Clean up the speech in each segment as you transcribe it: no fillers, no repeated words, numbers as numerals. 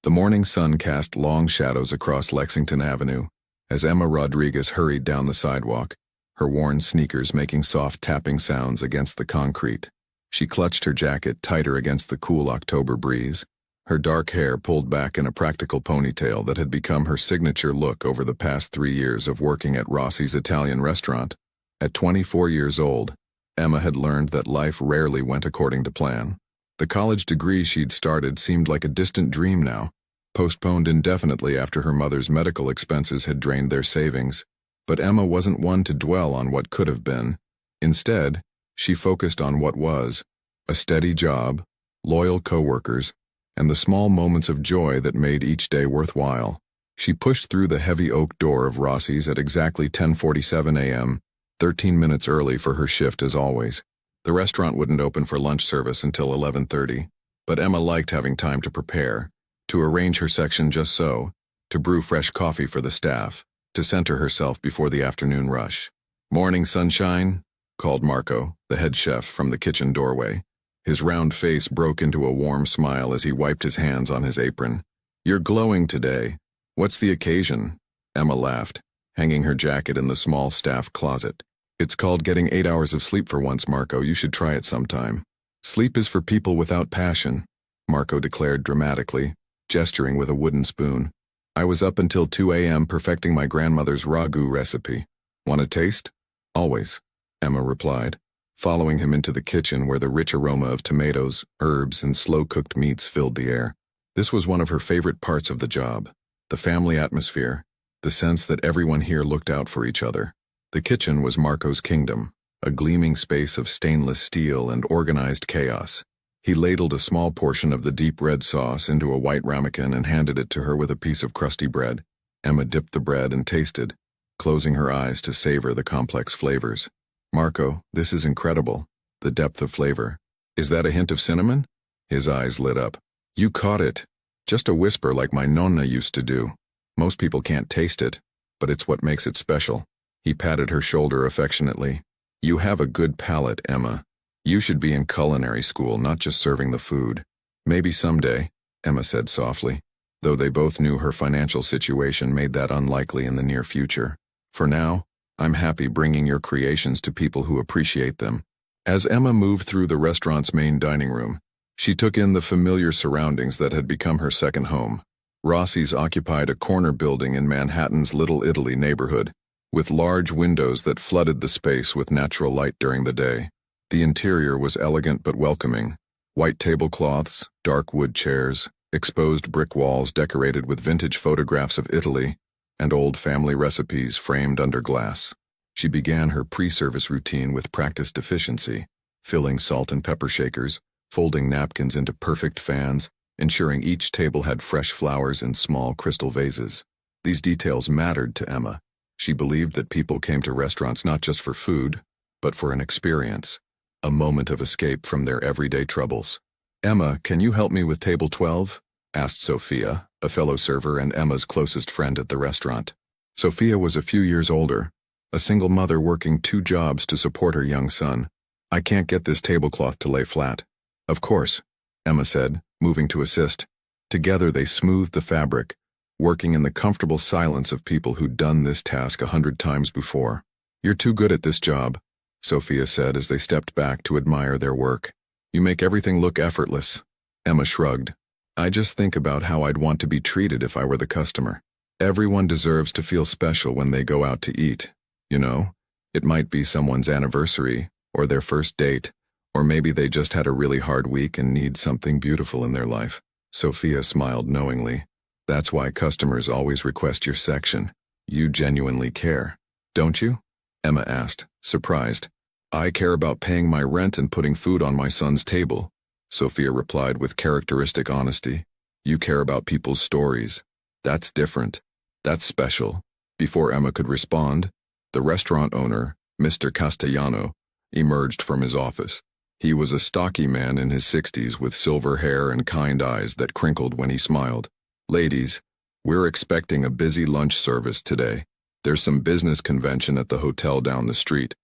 The morning sun cast long shadows across Lexington Avenue as Emma Rodriguez hurried down the sidewalk, her worn sneakers making soft tapping sounds against the concrete. She clutched her jacket tighter against the cool October breeze, her dark hair pulled back in a practical ponytail that had become her signature look over the past 3 years of working at Rossi's Italian restaurant. At 24 years old, Emma had learned that life rarely went according to plan. The college degree she'd started seemed like a distant dream now, postponed indefinitely after her mother's medical expenses had drained their savings. But Emma wasn't one to dwell on what could have been. Instead, she focused on what was: a steady job, loyal coworkers, and the small moments of joy that made each day worthwhile. She pushed through the heavy oak door of Rossi's at exactly 10:47 a.m., 13 minutes early for her shift as always. The restaurant wouldn't open for lunch service until 11:30, but Emma liked having time to prepare, to arrange her section just so, to brew fresh coffee for the staff, to center herself before the afternoon rush. "Morning, sunshine," called Marco, the head chef, from the kitchen doorway. His round face broke into a warm smile as he wiped his hands on his apron. "You're glowing today. What's the occasion?" Emma laughed, hanging her jacket in the small staff closet. "It's called getting 8 hours of sleep for once, Marco. You should try it sometime." "Sleep is for people without passion," Marco declared dramatically, gesturing with a wooden spoon. "I was up until 2 a.m. perfecting my grandmother's ragu recipe. Want a taste?" "Always," Emma replied, following him into the kitchen where the rich aroma of tomatoes, herbs, and slow-cooked meats filled the air. This was one of her favorite parts of the job: the family atmosphere, the sense that everyone here looked out for each other. The kitchen was Marco's kingdom, a gleaming space of stainless steel and organized chaos. He ladled a small portion of the deep red sauce into a white ramekin and handed it to her with a piece of crusty bread. Emma dipped the bread and tasted, closing her eyes to savor the complex flavors. "Marco, this is incredible. The depth of flavor. Is that a hint of cinnamon?" His eyes lit up. "You caught it. Just a whisper like my nonna used to do. Most people can't taste it, but it's what makes it special." He patted her shoulder affectionately. "You have a good palate, Emma. You should be in culinary school, not just serving the food." "Maybe someday," Emma said softly, though they both knew her financial situation made that unlikely in the near future. "For now, I'm happy bringing your creations to people who appreciate them." As Emma moved through the restaurant's main dining room, she took in the familiar surroundings that had become her second home. Rossi's occupied a corner building in Manhattan's Little Italy neighborhood, with large windows that flooded the space with natural light during the day. The interior was elegant but welcoming: white tablecloths, dark wood chairs, exposed brick walls decorated with vintage photographs of Italy, and old family recipes framed under glass. She began her pre-service routine with practiced efficiency, filling salt and pepper shakers, folding napkins into perfect fans, ensuring each table had fresh flowers in small crystal vases. These details mattered to Emma. She believed that people came to restaurants not just for food, but for an experience, a moment of escape from their everyday troubles. "Emma, can you help me with table 12? Asked Sophia, a fellow server and Emma's closest friend at the restaurant. Sophia was a few years older, a single mother working 2 jobs to support her young son. "I can't get this tablecloth to lay flat." "Of course," Emma said, moving to assist. Together they smoothed the fabric, working in the comfortable silence of people who'd done this task 100 times before. "You're too good at this job," Sophia said as they stepped back to admire their work. "You make everything look effortless." Emma shrugged. "I just think about how I'd want to be treated if I were the customer. Everyone deserves to feel special when they go out to eat. You know, it might be someone's anniversary, or their first date, or maybe they just had a really hard week and need something beautiful in their life." Sophia smiled knowingly. "That's why customers always request your section. You genuinely care, don't you?" Emma asked, surprised. "I care about paying my rent and putting food on my son's table," Sophia replied with characteristic honesty. "You care about people's stories. That's different. That's special." Before Emma could respond, the restaurant owner, Mr. Castellano, emerged from his office. He was a stocky man in his 60s with silver hair and kind eyes that crinkled when he smiled. "Ladies, we're expecting a busy lunch service today. There's some business convention at the hotel down the street.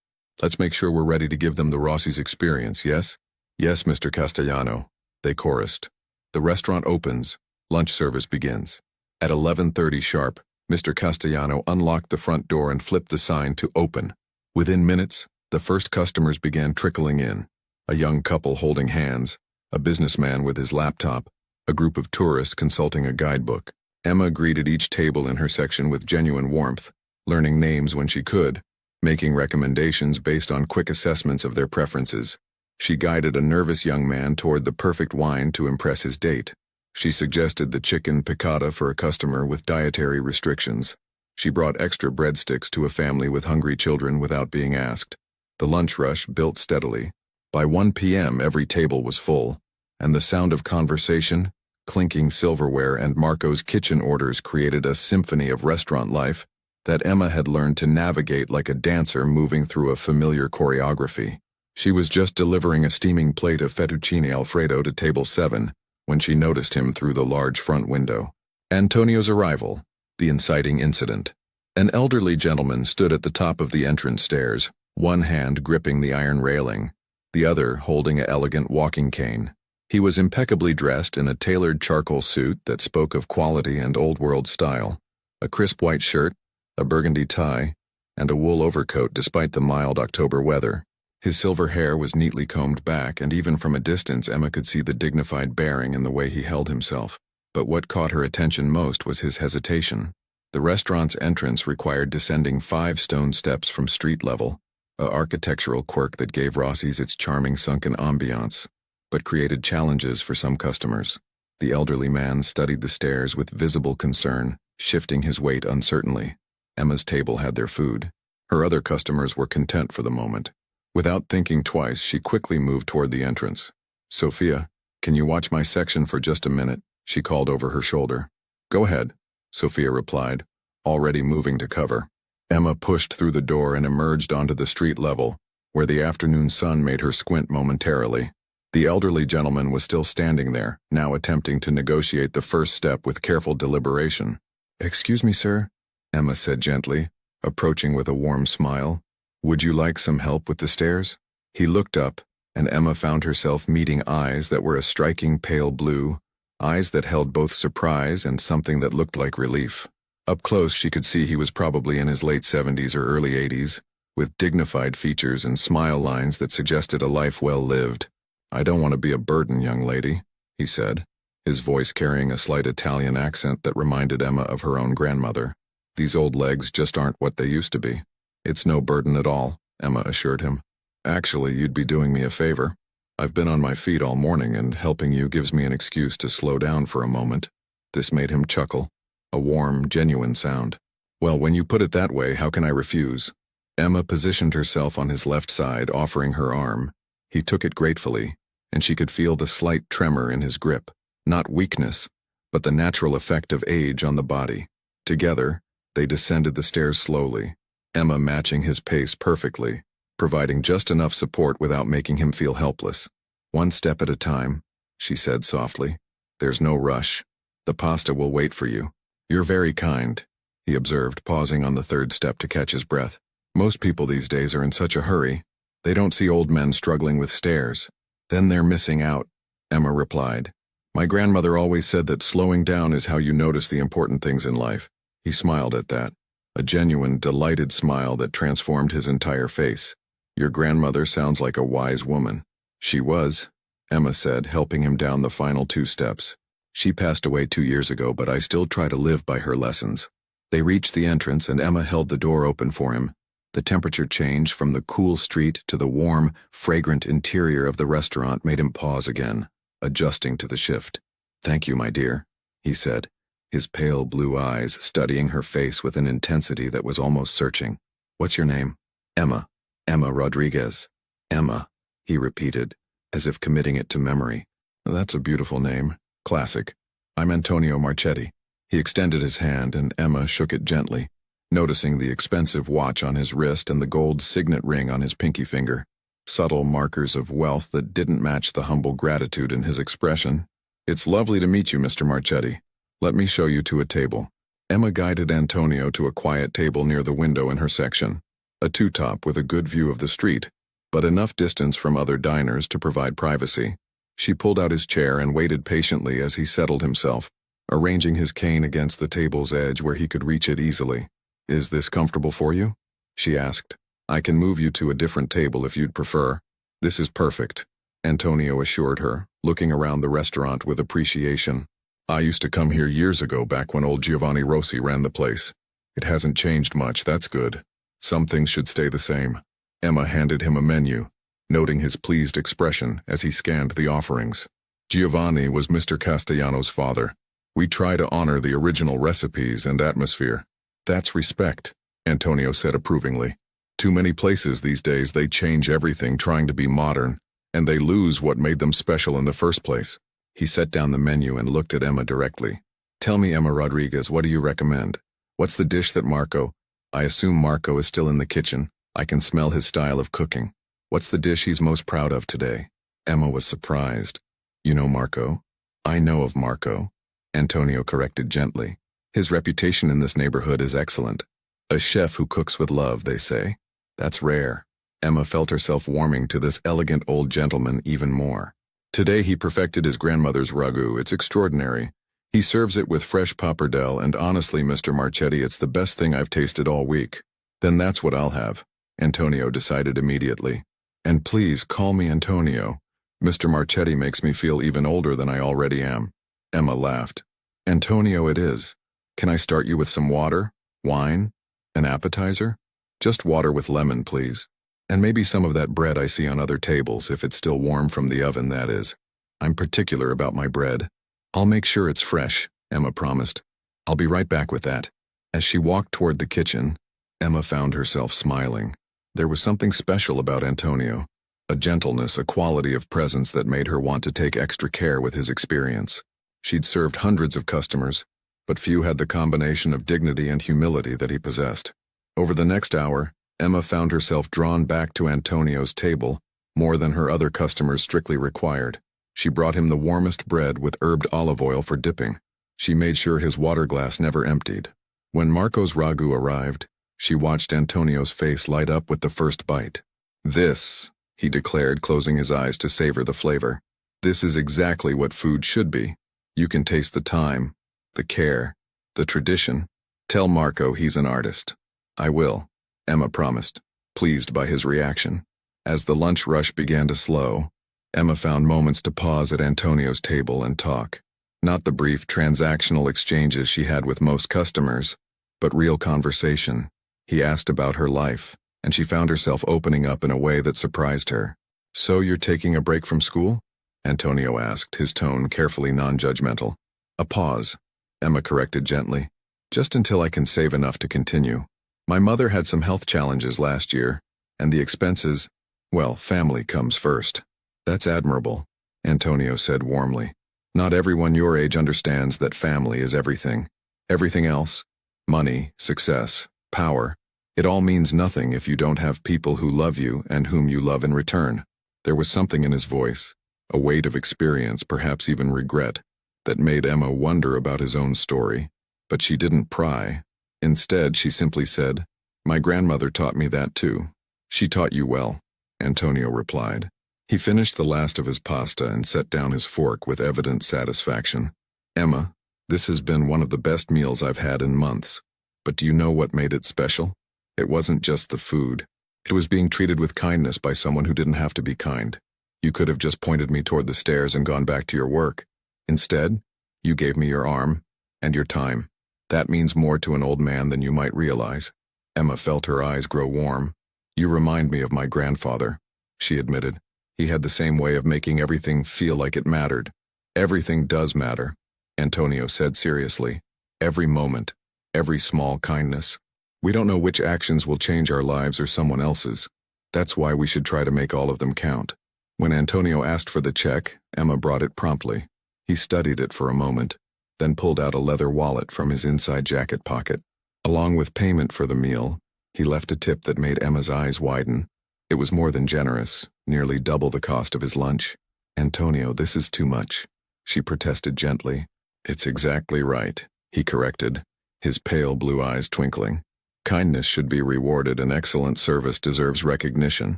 Let's make sure we're ready to give them the Rossi's experience, yes?" "Yes, Mr. Castellano," they chorused. "The restaurant opens. Lunch service begins. At 11:30 sharp, Mr. Castellano unlocked the front door and flipped the sign to open. Within minutes, the first customers began trickling in. A young couple holding hands, a businessman with his laptop, a group of tourists consulting a guidebook. Emma greeted each table in her section with genuine warmth, learning names when she could, making recommendations based on quick assessments of their preferences. She guided a nervous young man toward the perfect wine to impress his date. She suggested the chicken piccata for a customer with dietary restrictions. She brought extra breadsticks to a family with hungry children without being asked. The lunch rush built steadily. By 1 p.m. every table was full, and the sound of conversation, clinking silverware, and Marco's kitchen orders created a symphony of restaurant life that Emma had learned to navigate like a dancer moving through a familiar choreography. She was just delivering a steaming plate of fettuccine alfredo to table 7 when she noticed him through the large front window. Antonio's arrival, the inciting incident. An elderly gentleman stood at the top of the entrance stairs, one hand gripping the iron railing, the other holding an elegant walking cane. He was impeccably dressed in a tailored charcoal suit that spoke of quality and old-world style, a crisp white shirt, a burgundy tie, and a wool overcoat despite the mild October weather. His silver hair was neatly combed back, and even from a distance Emma could see the dignified bearing in the way he held himself. But what caught her attention most was his hesitation. The restaurant's entrance required descending 5 stone steps from street level, a architectural quirk that gave Rossi's its charming sunken ambiance, but created challenges for some customers. The elderly man studied the stairs with visible concern, shifting his weight uncertainly. Emma's table had their food. Her other customers were content for the moment. Without thinking twice, she quickly moved toward the entrance. "Sophia, can you watch my section for just a minute?" she called over her shoulder. "Go ahead," Sophia replied, already moving to cover. Emma pushed through the door and emerged onto the street level, where the afternoon sun made her squint momentarily. The elderly gentleman was still standing there, now attempting to negotiate the first step with careful deliberation. "Excuse me, sir," Emma said gently, approaching with a warm smile. "Would you like some help with the stairs?" He looked up, and Emma found herself meeting eyes that were a striking pale blue, eyes that held both surprise and something that looked like relief. Up close she could see he was probably in his late 70s or early 80s, with dignified features and smile lines that suggested a life well lived. "I don't want to be a burden, young lady," he said, his voice carrying a slight Italian accent that reminded Emma of her own grandmother. "These old legs just aren't what they used to be." "It's no burden at all," Emma assured him. "Actually, you'd be doing me a favor. I've been on my feet all morning, and helping you gives me an excuse to slow down for a moment." This made him chuckle, a warm, genuine sound. "Well, when you put it that way, how can I refuse?" Emma positioned herself on his left side, offering her arm. He took it gratefully, and she could feel the slight tremor in his grip. Not weakness, but the natural effect of age on the body. Together, they descended the stairs slowly, Emma matching his pace perfectly, providing just enough support without making him feel helpless. "One step at a time," she said softly. "There's no rush. The pasta will wait for you." "You're very kind," he observed, pausing on the 3rd step to catch his breath. "Most people these days are in such a hurry. They don't see old men struggling with stairs. Then they're missing out," Emma replied. "My grandmother always said that slowing down is how you notice the important things in life." He smiled at that, a genuine, delighted smile that transformed his entire face. "Your grandmother sounds like a wise woman." "She was," Emma said, helping him down the final 2 steps. "She passed away 2 years ago, but I still try to live by her lessons." They reached the entrance, and Emma held the door open for him. The temperature change from the cool street to the warm, fragrant interior of the restaurant made him pause again, adjusting to the shift. "Thank you, my dear," he said, his pale blue eyes studying her face with an intensity that was almost searching. "What's your name?" "Emma. Emma Rodriguez." "Emma," he repeated, as if committing it to memory. "That's a beautiful name. Classic. I'm Antonio Marchetti." He extended his hand, and Emma shook it gently, noticing the expensive watch on his wrist and the gold signet ring on his pinky finger, subtle markers of wealth that didn't match the humble gratitude in his expression. "It's lovely to meet you, Mr. Marchetti. Let me show you to a table." Emma guided Antonio to a quiet table near the window in her section, a two-top with a good view of the street, but enough distance from other diners to provide privacy. She pulled out his chair and waited patiently as he settled himself, arranging his cane against the table's edge where he could reach it easily. "Is this comfortable for you?" she asked. "I can move you to a different table if you'd prefer." "This is perfect," Antonio assured her, looking around the restaurant with appreciation. "I used to come here years ago, back when old Giovanni Rossi ran the place. It hasn't changed much, that's good. Some things should stay the same." Emma handed him a menu, noting his pleased expression as he scanned the offerings. Giovanni was Mr. Castellano's father. "We try to honor the original recipes and atmosphere." "That's respect," Antonio said approvingly. "Too many places these days, they change everything trying to be modern, and they lose what made them special in the first place." He set down the menu and looked at Emma directly. "Tell me, Emma Rodriguez, what do you recommend? What's the dish that Marco—" "I assume Marco is still in the kitchen. I can smell his style of cooking. What's the dish he's most proud of today?" Emma was surprised. "You know Marco?" "I know of Marco," Antonio corrected gently. "His reputation in this neighborhood is excellent. A chef who cooks with love, they say. That's rare." Emma felt herself warming to this elegant old gentleman even more. "Today he perfected his grandmother's ragu. It's extraordinary. He serves it with fresh pappardelle, and honestly, Mr. Marchetti, it's the best thing I've tasted all week." "Then that's what I'll have," Antonio decided immediately. "And please call me Antonio. Mr. Marchetti makes me feel even older than I already am." Emma laughed. "Antonio it is. Can I start you with some water? Wine? An appetizer?" "Just water with lemon, please. And maybe some of that bread I see on other tables, if it's still warm from the oven, that is. I'm particular about my bread." "I'll make sure it's fresh," Emma promised. "I'll be right back with that." As she walked toward the kitchen, Emma found herself smiling. There was something special about Antonio, a gentleness, a quality of presence that made her want to take extra care with his experience. She'd served hundreds of customers, but few had the combination of dignity and humility that he possessed. Over the next hour, Emma found herself drawn back to Antonio's table more than her other customers strictly required. She brought him the warmest bread with herbed olive oil for dipping. She made sure his water glass never emptied. When Marco's ragu arrived, she watched Antonio's face light up with the first bite. "This," he declared, closing his eyes to savor the flavor. "This is exactly what food should be. You can taste the time, the care, the tradition. Tell Marco he's an artist." "I will," Emma promised, pleased by his reaction. As the lunch rush began to slow, Emma found moments to pause at Antonio's table and talk. Not the brief transactional exchanges she had with most customers, but real conversation. He asked about her life, and she found herself opening up in a way that surprised her. "So you're taking a break from school?" Antonio asked, his tone carefully non-judgmental. A pause. Emma corrected gently. "Just until I can save enough to continue. My mother had some health challenges last year, and the expenses, well, family comes first." "That's admirable," Antonio said warmly. "Not everyone your age understands that family is everything. Everything else, money, success, power, it all means nothing if you don't have people who love you and whom you love in return." There was something in his voice, a weight of experience, perhaps even regret, that made Emma wonder about his own story. But she didn't pry. Instead, she simply said, "My grandmother taught me that too." "She taught you well," Antonio replied. He finished the last of his pasta and set down his fork with evident satisfaction. "Emma, this has been one of the best meals I've had in months. But do you know what made it special? It wasn't just the food. It was being treated with kindness by someone who didn't have to be kind. You could have just pointed me toward the stairs and gone back to your work. Instead, you gave me your arm and your time. That means more to an old man than you might realize." Emma felt her eyes grow warm. "You remind me of my grandfather," she admitted. "He had the same way of making everything feel like it mattered." "Everything does matter," Antonio said seriously. "Every moment, every small kindness. We don't know which actions will change our lives or someone else's. That's why we should try to make all of them count." When Antonio asked for the check, Emma brought it promptly. He studied it for a moment, then pulled out a leather wallet from his inside jacket pocket. Along with payment for the meal, he left a tip that made Emma's eyes widen. It was more than generous, nearly double the cost of his lunch. "Antonio, this is too much," she protested gently. "It's exactly right," he corrected, his pale blue eyes twinkling. "Kindness should be rewarded and excellent service deserves recognition.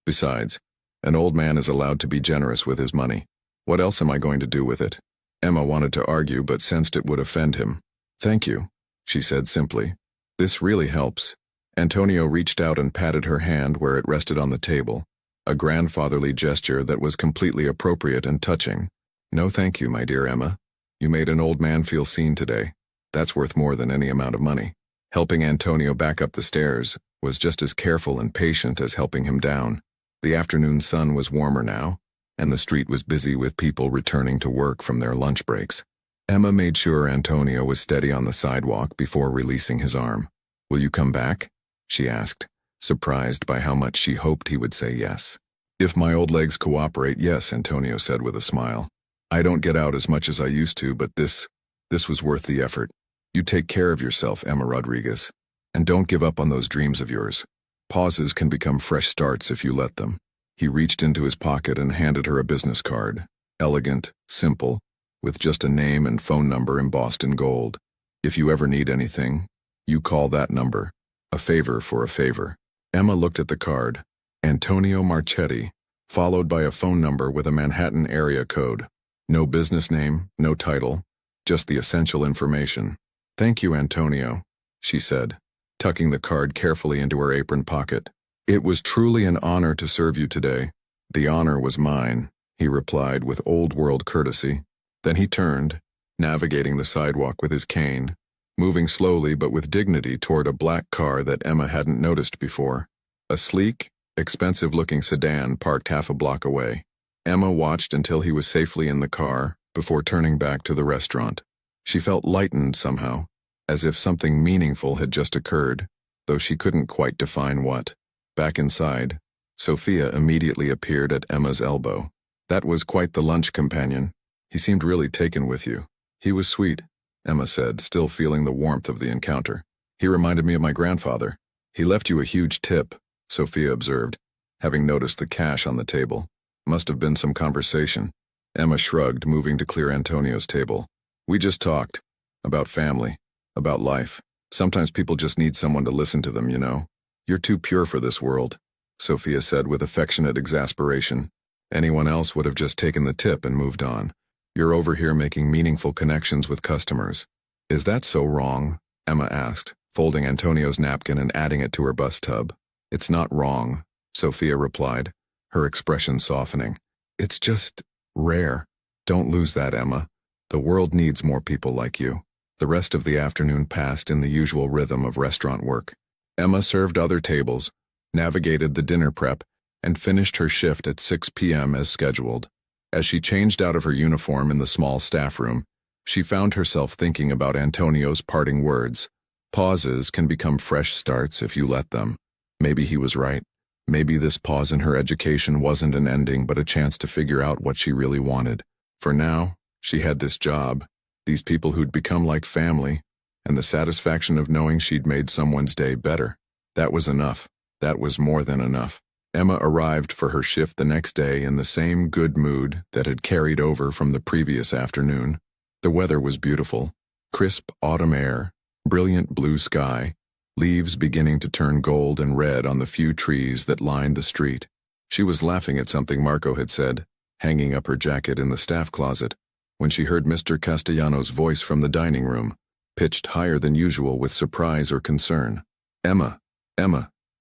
Besides, an old man is allowed to be generous with his money. What else am I going to do with it?" Emma wanted to argue but sensed it would offend him. "Thank you," she said simply. "This really helps." Antonio reached out and patted her hand where it rested on the table, a grandfatherly gesture that was completely appropriate and touching. "No thank you, my dear Emma. You made an old man feel seen today. That's worth more than any amount of money." Helping Antonio back up the stairs was just as careful and patient as helping him down. The afternoon sun was warmer now, and the street was busy with people returning to work from their lunch breaks. Emma made sure Antonio was steady on the sidewalk before releasing his arm. "Will you come back?" she asked, surprised by how much she hoped he would say yes. "If my old legs cooperate, yes," Antonio said with a smile. "I don't get out as much as I used to, but this was worth the effort. You take care of yourself, Emma Rodriguez. And don't give up on those dreams of yours. Pauses can become fresh starts if you let them." He reached into his pocket and handed her a business card. Elegant, simple, with just a name and phone number embossed in gold. "If you ever need anything, you call that number. A favor for a favor." Emma looked at the card. Antonio Marchetti, followed by a phone number with a Manhattan area code. No business name, no title, just the essential information. "Thank you, Antonio," she said, tucking the card carefully into her apron pocket. "It was truly an honor to serve you today." "The honor was mine," he replied with old-world courtesy. Then he turned, navigating the sidewalk with his cane, moving slowly but with dignity toward a black car that Emma hadn't noticed before. A sleek, expensive-looking sedan parked half a block away. Emma watched until he was safely in the car before turning back to the restaurant. She felt lightened somehow, as if something meaningful had just occurred, though she couldn't quite define what. Back inside, Sophia immediately appeared at Emma's elbow. "That was quite the lunch companion. He seemed really taken with you." "He was sweet," Emma said, still feeling the warmth of the encounter. "He reminded me of my grandfather." "He left you a huge tip," Sophia observed, having noticed the cash on the table. "Must have been some conversation." Emma shrugged, moving to clear Antonio's table. "We just talked. About family. About life. Sometimes people just need someone to listen to them, you know. You're too pure for this world," Sophia said with affectionate exasperation. "Anyone else would have just taken the tip and moved on. You're over here making meaningful connections with customers." "Is that so wrong?" Emma asked, folding Antonio's napkin and adding it to her bus tub. "It's not wrong," Sophia replied, her expression softening. "It's just rare. Don't lose that, Emma. The world needs more people like you." The rest of the afternoon passed in the usual rhythm of restaurant work. Emma served other tables, navigated the dinner prep, and finished her shift at 6 p.m. as scheduled. As she changed out of her uniform in the small staff room, she found herself thinking about Antonio's parting words. Pauses can become fresh starts if you let them. Maybe he was right. Maybe this pause in her education wasn't an ending but a chance to figure out what she really wanted. For now, she had this job, these people who'd become like family, and the satisfaction of knowing she'd made someone's day better. That was enough. That was more than enough. Emma arrived for her shift the next day in the same good mood that had carried over from the previous afternoon. The weather was beautiful. Crisp autumn air, brilliant blue sky, leaves beginning to turn gold and red on the few trees that lined the street. She was laughing at something Marco had said, hanging up her jacket in the staff closet, when she heard Mr. Castellano's voice from the dining room, pitched higher than usual with surprise or concern. Emma,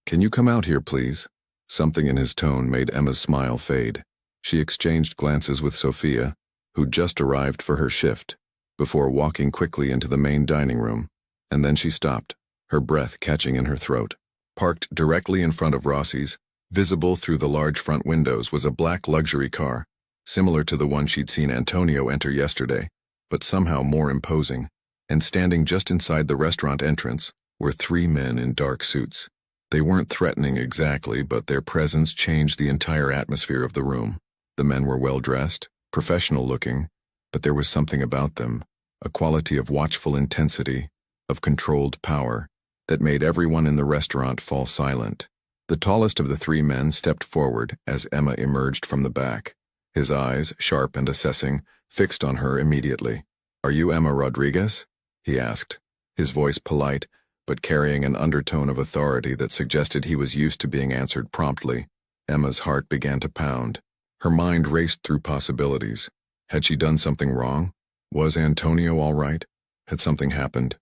can you come out here, please?" Something in his tone made Emma's smile fade. She exchanged glances with Sophia, who'd just arrived for her shift, before walking quickly into the main dining room, and then she stopped, her breath catching in her throat. Parked directly in front of Rossi's, visible through the large front windows, was a black luxury car, similar to the one she'd seen Antonio enter yesterday, but somehow more imposing, and standing just inside the restaurant entrance were 3 men in dark suits. They weren't threatening exactly, but their presence changed the entire atmosphere of the room. The men were well-dressed, professional-looking, but there was something about them, a quality of watchful intensity, of controlled power, that made everyone in the restaurant fall silent. The tallest of the 3 men stepped forward as Emma emerged from the back, his eyes, sharp and assessing, fixed on her immediately. "Are you Emma Rodriguez?" he asked, his voice polite, but carrying an undertone of authority that suggested he was used to being answered promptly. Emma's heart began to pound. Her mind raced through possibilities. Had she done something wrong? Was Antonio all right? Had something happened?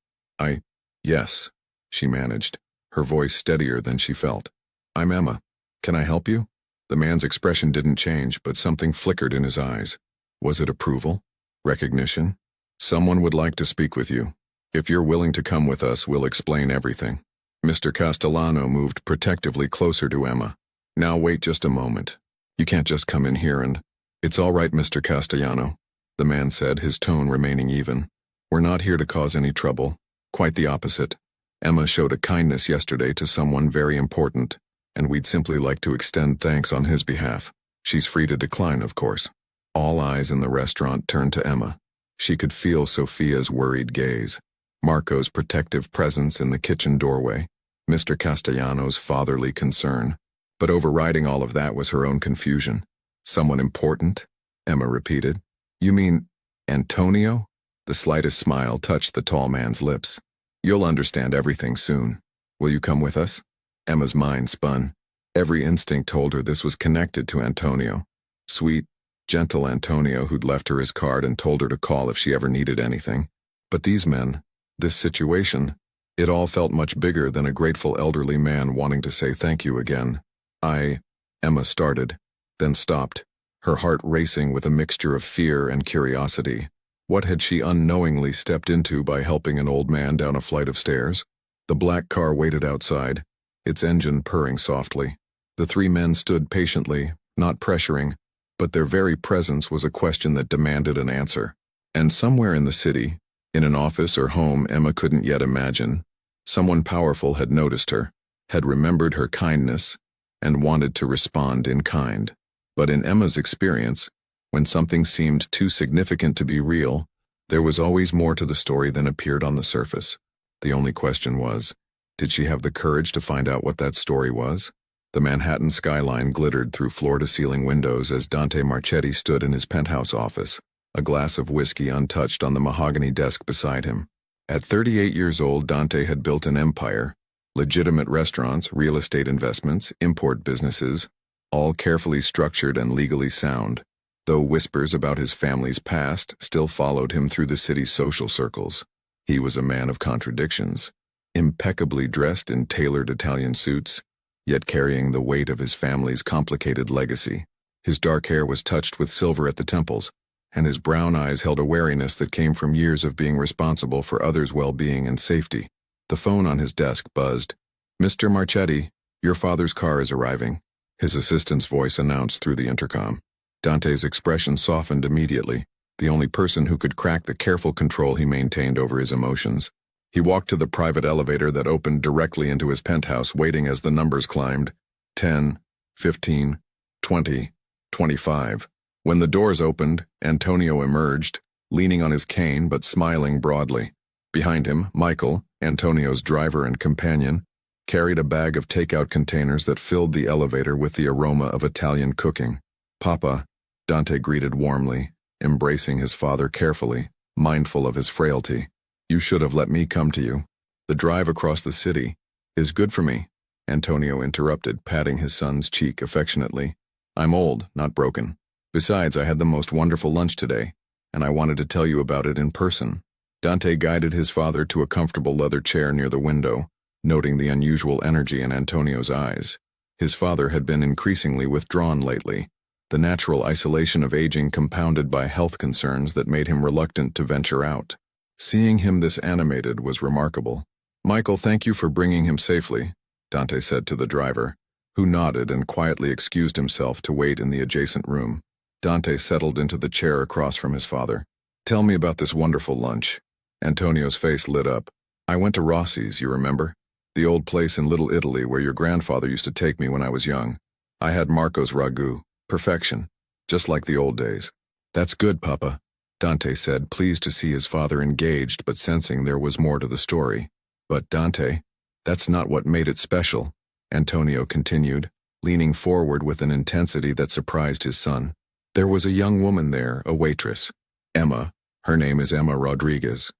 Yes, she managed, her voice steadier than she felt. I'm Emma. Can I help you? The man's expression didn't change, but something flickered in his eyes. Was it approval? Recognition? Someone would like to speak with you. If you're willing to come with us, we'll explain everything. Mr. Castellano moved protectively closer to Emma. Now wait just a moment. You can't just come in here and... It's all right, Mr. Castellano, the man said, his tone remaining even. We're not here to cause any trouble. Quite the opposite. Emma showed a kindness yesterday to someone very important, and we'd simply like to extend thanks on his behalf. She's free to decline, of course. All eyes in the restaurant turned to Emma. She could feel Sophia's worried gaze, Marco's protective presence in the kitchen doorway, Mr. Castellano's fatherly concern. But overriding all of that was her own confusion. Someone important? Emma repeated. You mean Antonio? The slightest smile touched the tall man's lips. You'll understand everything soon. Will you come with us? Emma's mind spun. Every instinct told her this was connected to Antonio. Sweet, gentle Antonio who'd left her his card and told her to call if she ever needed anything. But these men, this situation, it all felt much bigger than a grateful elderly man wanting to say thank you again. Emma started, then stopped, her heart racing with a mixture of fear and curiosity. What had she unknowingly stepped into by helping an old man down a flight of stairs? The black car waited outside, its engine purring softly. The three men stood patiently, not pressuring, but their very presence was a question that demanded an answer. And somewhere in the city, in an office or home Emma couldn't yet imagine, someone powerful had noticed her, had remembered her kindness, and wanted to respond in kind. But in Emma's experience, when something seemed too significant to be real, there was always more to the story than appeared on the surface. The only question was, did she have the courage to find out what that story was? The Manhattan skyline glittered through floor-to-ceiling windows as Dante Marchetti stood in his penthouse office, a glass of whiskey untouched on the mahogany desk beside him. At 38 years old, Dante had built an empire, legitimate restaurants, real estate investments, import businesses, all carefully structured and legally sound, though whispers about his family's past still followed him through the city's social circles. He was a man of contradictions, impeccably dressed in tailored Italian suits, yet carrying the weight of his family's complicated legacy. His dark hair was touched with silver at the temples, and his brown eyes held a wariness that came from years of being responsible for others' well-being and safety. The phone on his desk buzzed. Mr. Marchetti, your father's car is arriving, his assistant's voice announced through the intercom. Dante's expression softened immediately, the only person who could crack the careful control he maintained over his emotions. He walked to the private elevator that opened directly into his penthouse, waiting as the numbers climbed. 10, 15, 20, 25. When the doors opened, Antonio emerged, leaning on his cane but smiling broadly. Behind him, Michael, Antonio's driver and companion, carried a bag of takeout containers that filled the elevator with the aroma of Italian cooking. Papa, Dante greeted warmly, embracing his father carefully, mindful of his frailty. You should have let me come to you. The drive across the city is good for me, Antonio interrupted, patting his son's cheek affectionately. I'm old, not broken. Besides, I had the most wonderful lunch today, and I wanted to tell you about it in person. Dante guided his father to a comfortable leather chair near the window, noting the unusual energy in Antonio's eyes. His father had been increasingly withdrawn lately, the natural isolation of aging compounded by health concerns that made him reluctant to venture out. Seeing him this animated was remarkable. Michael, thank you for bringing him safely, Dante said to the driver, who nodded and quietly excused himself to wait in the adjacent room. Dante settled into the chair across from his father. Tell me about this wonderful lunch. Antonio's face lit up. I went to Rossi's, you remember? The old place in Little Italy where your grandfather used to take me when I was young. I had Marco's ragu. Perfection. Just like the old days. That's good, Papa, Dante said, pleased to see his father engaged but sensing there was more to the story. But Dante, that's not what made it special, Antonio continued, leaning forward with an intensity that surprised his son. There was a young woman there, a waitress. Emma. Her name is Emma Rodriguez.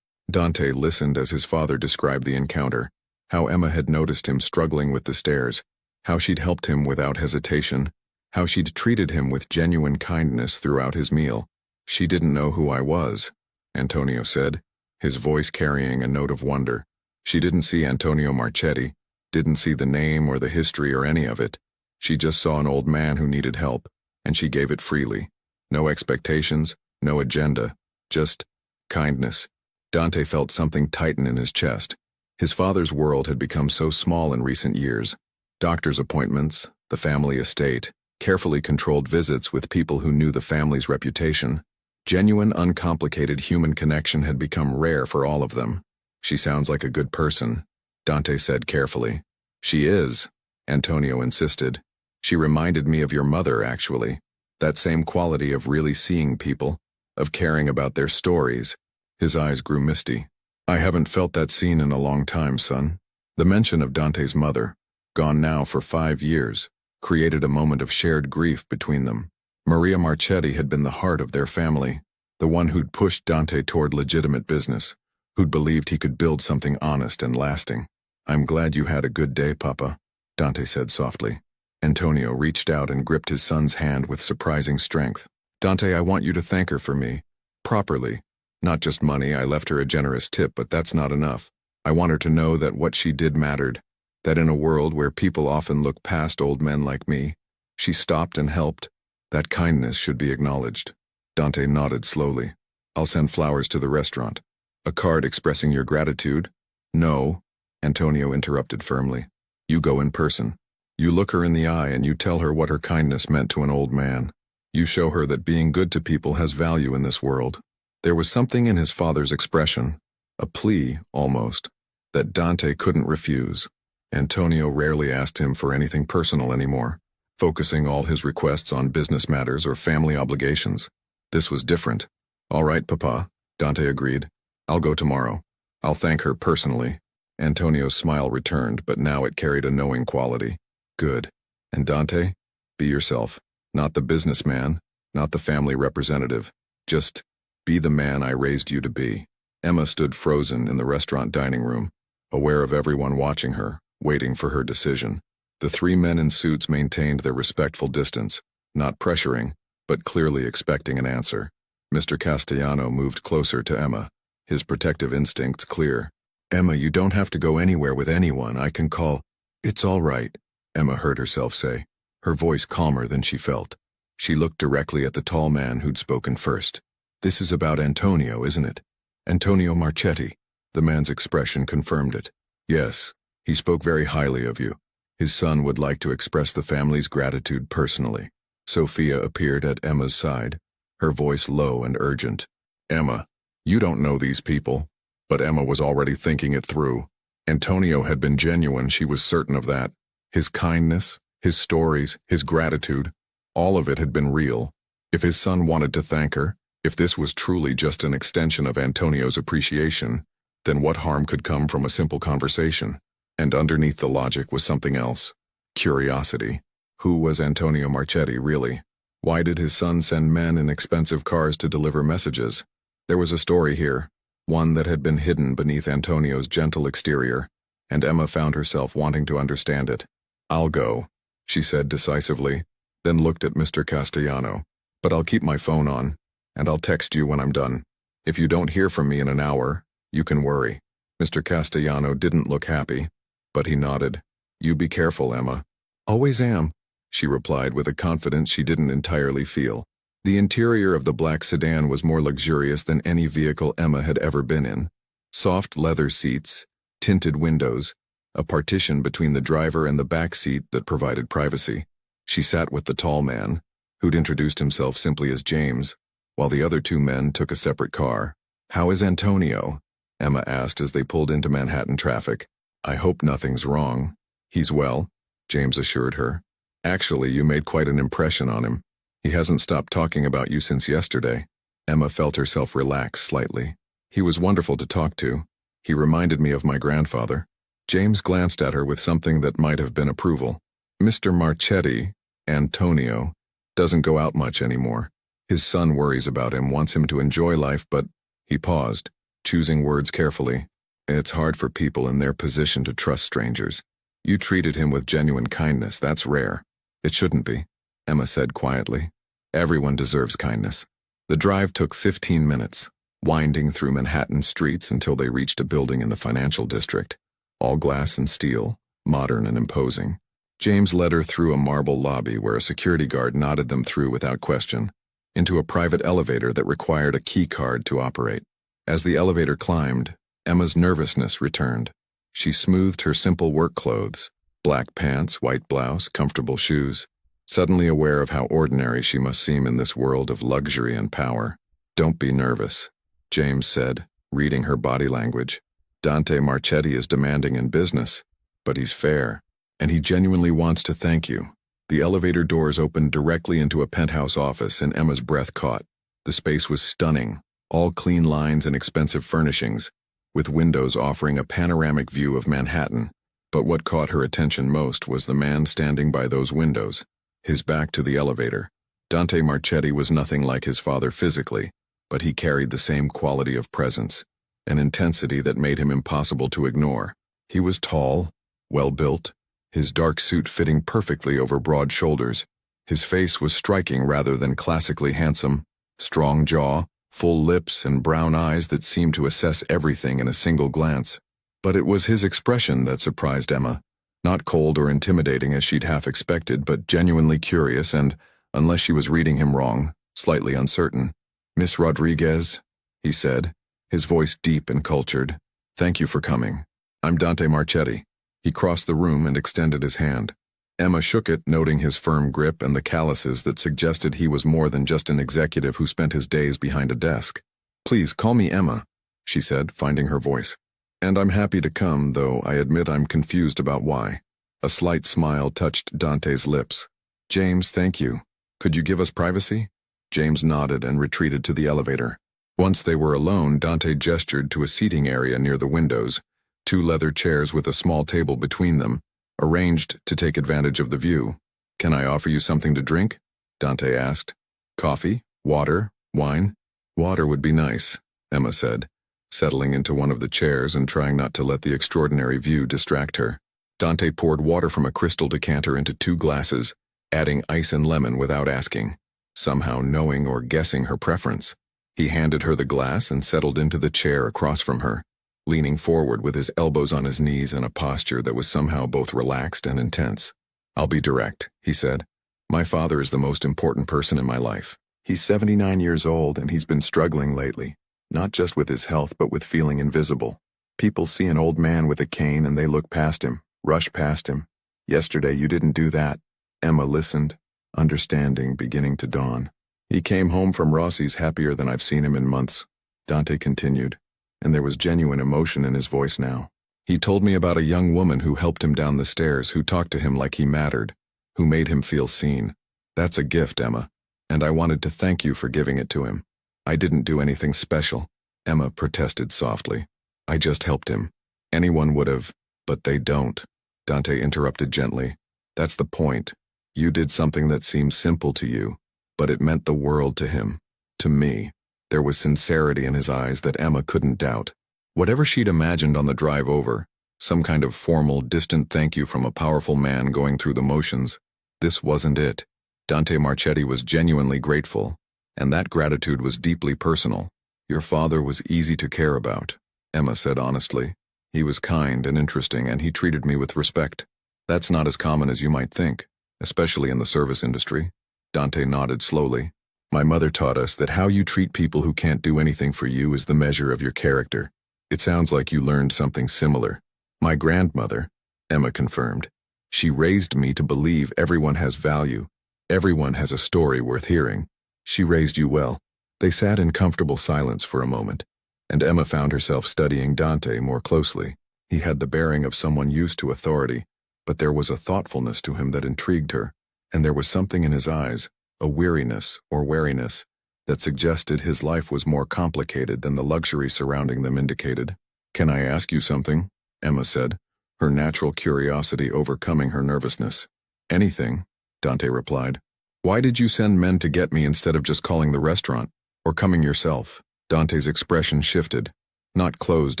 Dante listened as his father described the encounter, how Emma had noticed him struggling with the stairs, how she'd helped him without hesitation, how she'd treated him with genuine kindness throughout his meal. She didn't know who I was, Antonio said, his voice carrying a note of wonder. She didn't see Antonio Marchetti, didn't see the name or the history or any of it. She just saw an old man who needed help, and she gave it freely. No expectations, no agenda, just kindness. Dante felt something tighten in his chest. His father's world had become so small in recent years. Doctor's appointments, the family estate, carefully controlled visits with people who knew the family's reputation. Genuine, uncomplicated human connection had become rare for all of them. She sounds like a good person, Dante said carefully. She is, Antonio insisted. She reminded me of your mother, actually. That same quality of really seeing people, of caring about their stories. His eyes grew misty. I haven't felt that scene in a long time, son. The mention of Dante's mother, gone now for 5 years, created a moment of shared grief between them. Maria Marchetti had been the heart of their family, the one who'd pushed Dante toward legitimate business, who'd believed he could build something honest and lasting. I'm glad you had a good day, Papa, Dante said softly. Antonio reached out and gripped his son's hand with surprising strength. Dante, I want you to thank her for me. Properly. Not just money, I left her a generous tip, but that's not enough. I want her to know that what she did mattered, that in a world where people often look past old men like me, she stopped and helped. That kindness should be acknowledged. Dante nodded slowly. I'll send flowers to the restaurant. A card expressing your gratitude? No, Antonio interrupted firmly. You go in person. You look her in the eye and you tell her what her kindness meant to an old man. You show her that being good to people has value in this world. There was something in his father's expression, a plea, almost, that Dante couldn't refuse. Antonio rarely asked him for anything personal anymore, focusing all his requests on business matters or family obligations. This was different. All right, Papa, Dante agreed. I'll go tomorrow. I'll thank her personally. Antonio's smile returned, but now it carried a knowing quality. Good. And Dante? Be yourself. Not the businessman, not the family representative. Just be the man I raised you to be. Emma stood frozen in the restaurant dining room, aware of everyone watching her, waiting for her decision. The 3 men in suits maintained their respectful distance, not pressuring, but clearly expecting an answer. Mr. Castellano moved closer to Emma, his protective instincts clear. Emma, you don't have to go anywhere with anyone. I can call. It's all right, Emma heard herself say, her voice calmer than she felt. She looked directly at the tall man who'd spoken first. This is about Antonio, isn't it? Antonio Marchetti. The man's expression confirmed it. Yes, he spoke very highly of you. His son would like to express the family's gratitude personally. Sophia appeared at Emma's side, her voice low and urgent. Emma, you don't know these people. But Emma was already thinking it through. Antonio had been genuine, she was certain of that. His kindness, his stories, his gratitude, all of it had been real. If his son wanted to thank her, if this was truly just an extension of Antonio's appreciation, then what harm could come from a simple conversation? And underneath the logic was something else. Curiosity. Who was Antonio Marchetti, really? Why did his son send men in expensive cars to deliver messages? There was a story here, one that had been hidden beneath Antonio's gentle exterior, and Emma found herself wanting to understand it. I'll go, she said decisively, then looked at Mr. Castellano. But I'll keep my phone on, and I'll text you when I'm done. If you don't hear from me in an hour, you can worry. Mr. Castellano didn't look happy, but he nodded. You be careful, Emma. Always am, she replied with a confidence she didn't entirely feel. The interior of the black sedan was more luxurious than any vehicle Emma had ever been in. Soft leather seats, tinted windows, a partition between the driver and the back seat that provided privacy. She sat with the tall man, who'd introduced himself simply as James, while the other 2 men took a separate car. How is Antonio? Emma asked as they pulled into Manhattan traffic. I hope nothing's wrong. He's well, James assured her. Actually, you made quite an impression on him. He hasn't stopped talking about you since yesterday. Emma felt herself relax slightly. He was wonderful to talk to. He reminded me of my grandfather. James glanced at her with something that might have been approval. Mr. Marchetti, Antonio, doesn't go out much anymore. His son worries about him, wants him to enjoy life, but he paused, choosing words carefully. It's hard for people in their position to trust strangers. You treated him with genuine kindness. That's rare. It shouldn't be, Emma said quietly. Everyone deserves kindness. The drive took 15 minutes, winding through Manhattan streets until they reached a building in the financial district, all glass and steel, modern and imposing. James led her through a marble lobby where a security guard nodded them through without question, into a private elevator that required a key card to operate. As the elevator climbed, Emma's nervousness returned. She smoothed her simple work clothes, black pants, white blouse, comfortable shoes, suddenly aware of how ordinary she must seem in this world of luxury and power. "Don't be nervous," James said, reading her body language. "Dante Marchetti is demanding in business, but he's fair, and he genuinely wants to thank you." The elevator doors opened directly into a penthouse office, and Emma's breath caught. The space was stunning, all clean lines and expensive furnishings, with windows offering a panoramic view of Manhattan. But what caught her attention most was the man standing by those windows, his back to the elevator. Dante Marchetti was nothing like his father physically, but he carried the same quality of presence, an intensity that made him impossible to ignore. He was tall, well-built, his dark suit fitting perfectly over broad shoulders. His face was striking rather than classically handsome, strong jaw, full lips, and brown eyes that seemed to assess everything in a single glance. But it was his expression that surprised Emma, not cold or intimidating as she'd half expected, but genuinely curious and, unless she was reading him wrong, slightly uncertain. "Miss Rodriguez," he said, his voice deep and cultured, "thank you for coming. I'm Dante Marchetti." He crossed the room and extended his hand. Emma shook it, noting his firm grip and the calluses that suggested he was more than just an executive who spent his days behind a desk. "Please call me Emma," she said, finding her voice. "And I'm happy to come, though I admit I'm confused about why." A slight smile touched Dante's lips. "James, thank you. Could you give us privacy?" James nodded and retreated to the elevator. Once they were alone, Dante gestured to a seating area near the windows, two leather chairs with a small table between them, arranged to take advantage of the view. "Can I offer you something to drink?" Dante asked. "Coffee? Water? Wine?" "Water would be nice," Emma said, settling into one of the chairs and trying not to let the extraordinary view distract her. Dante poured water from a crystal decanter into 2 glasses, adding ice and lemon without asking, somehow knowing or guessing her preference. He handed her the glass and settled into the chair across from her, leaning forward with his elbows on his knees in a posture that was somehow both relaxed and intense. "I'll be direct," he said. "My father is the most important person in my life. He's 79 years old and he's been struggling lately, not just with his health but with feeling invisible. People see an old man with a cane and they look past him, rush past him. Yesterday you didn't do that." Emma listened, understanding beginning to dawn. "He came home from Rossi's happier than I've seen him in months," Dante continued, and there was genuine emotion in his voice now. "He told me about a young woman who helped him down the stairs, who talked to him like he mattered, who made him feel seen. That's a gift, Emma, and I wanted to thank you for giving it to him." "I didn't do anything special," Emma protested softly. "I just helped him. Anyone would have, but they don't," Dante interrupted gently. "That's the point. You did something that seemed simple to you, but it meant the world to him, to me." There was sincerity in his eyes that Emma couldn't doubt. Whatever she'd imagined on the drive over, some kind of formal, distant thank you from a powerful man going through the motions, this wasn't it. Dante Marchetti was genuinely grateful, and that gratitude was deeply personal. "Your father was easy to care about," Emma said honestly. "He was kind and interesting, and he treated me with respect. That's not as common as you might think, especially in the service industry." Dante nodded slowly. "My mother taught us that how you treat people who can't do anything for you is the measure of your character. It sounds like you learned something similar." "My grandmother," Emma confirmed. "She raised me to believe everyone has value. Everyone has a story worth hearing. She raised you well." They sat in comfortable silence for a moment, and Emma found herself studying Dante more closely. He had the bearing of someone used to authority, but there was a thoughtfulness to him that intrigued her, and there was something in his eyes, a weariness or wariness, that suggested his life was more complicated than the luxury surrounding them indicated. "Can I ask you something?" Emma said, her natural curiosity overcoming her nervousness. "Anything," Dante replied. "Why did you send men to get me instead of just calling the restaurant, or coming yourself?" Dante's expression shifted. Not closed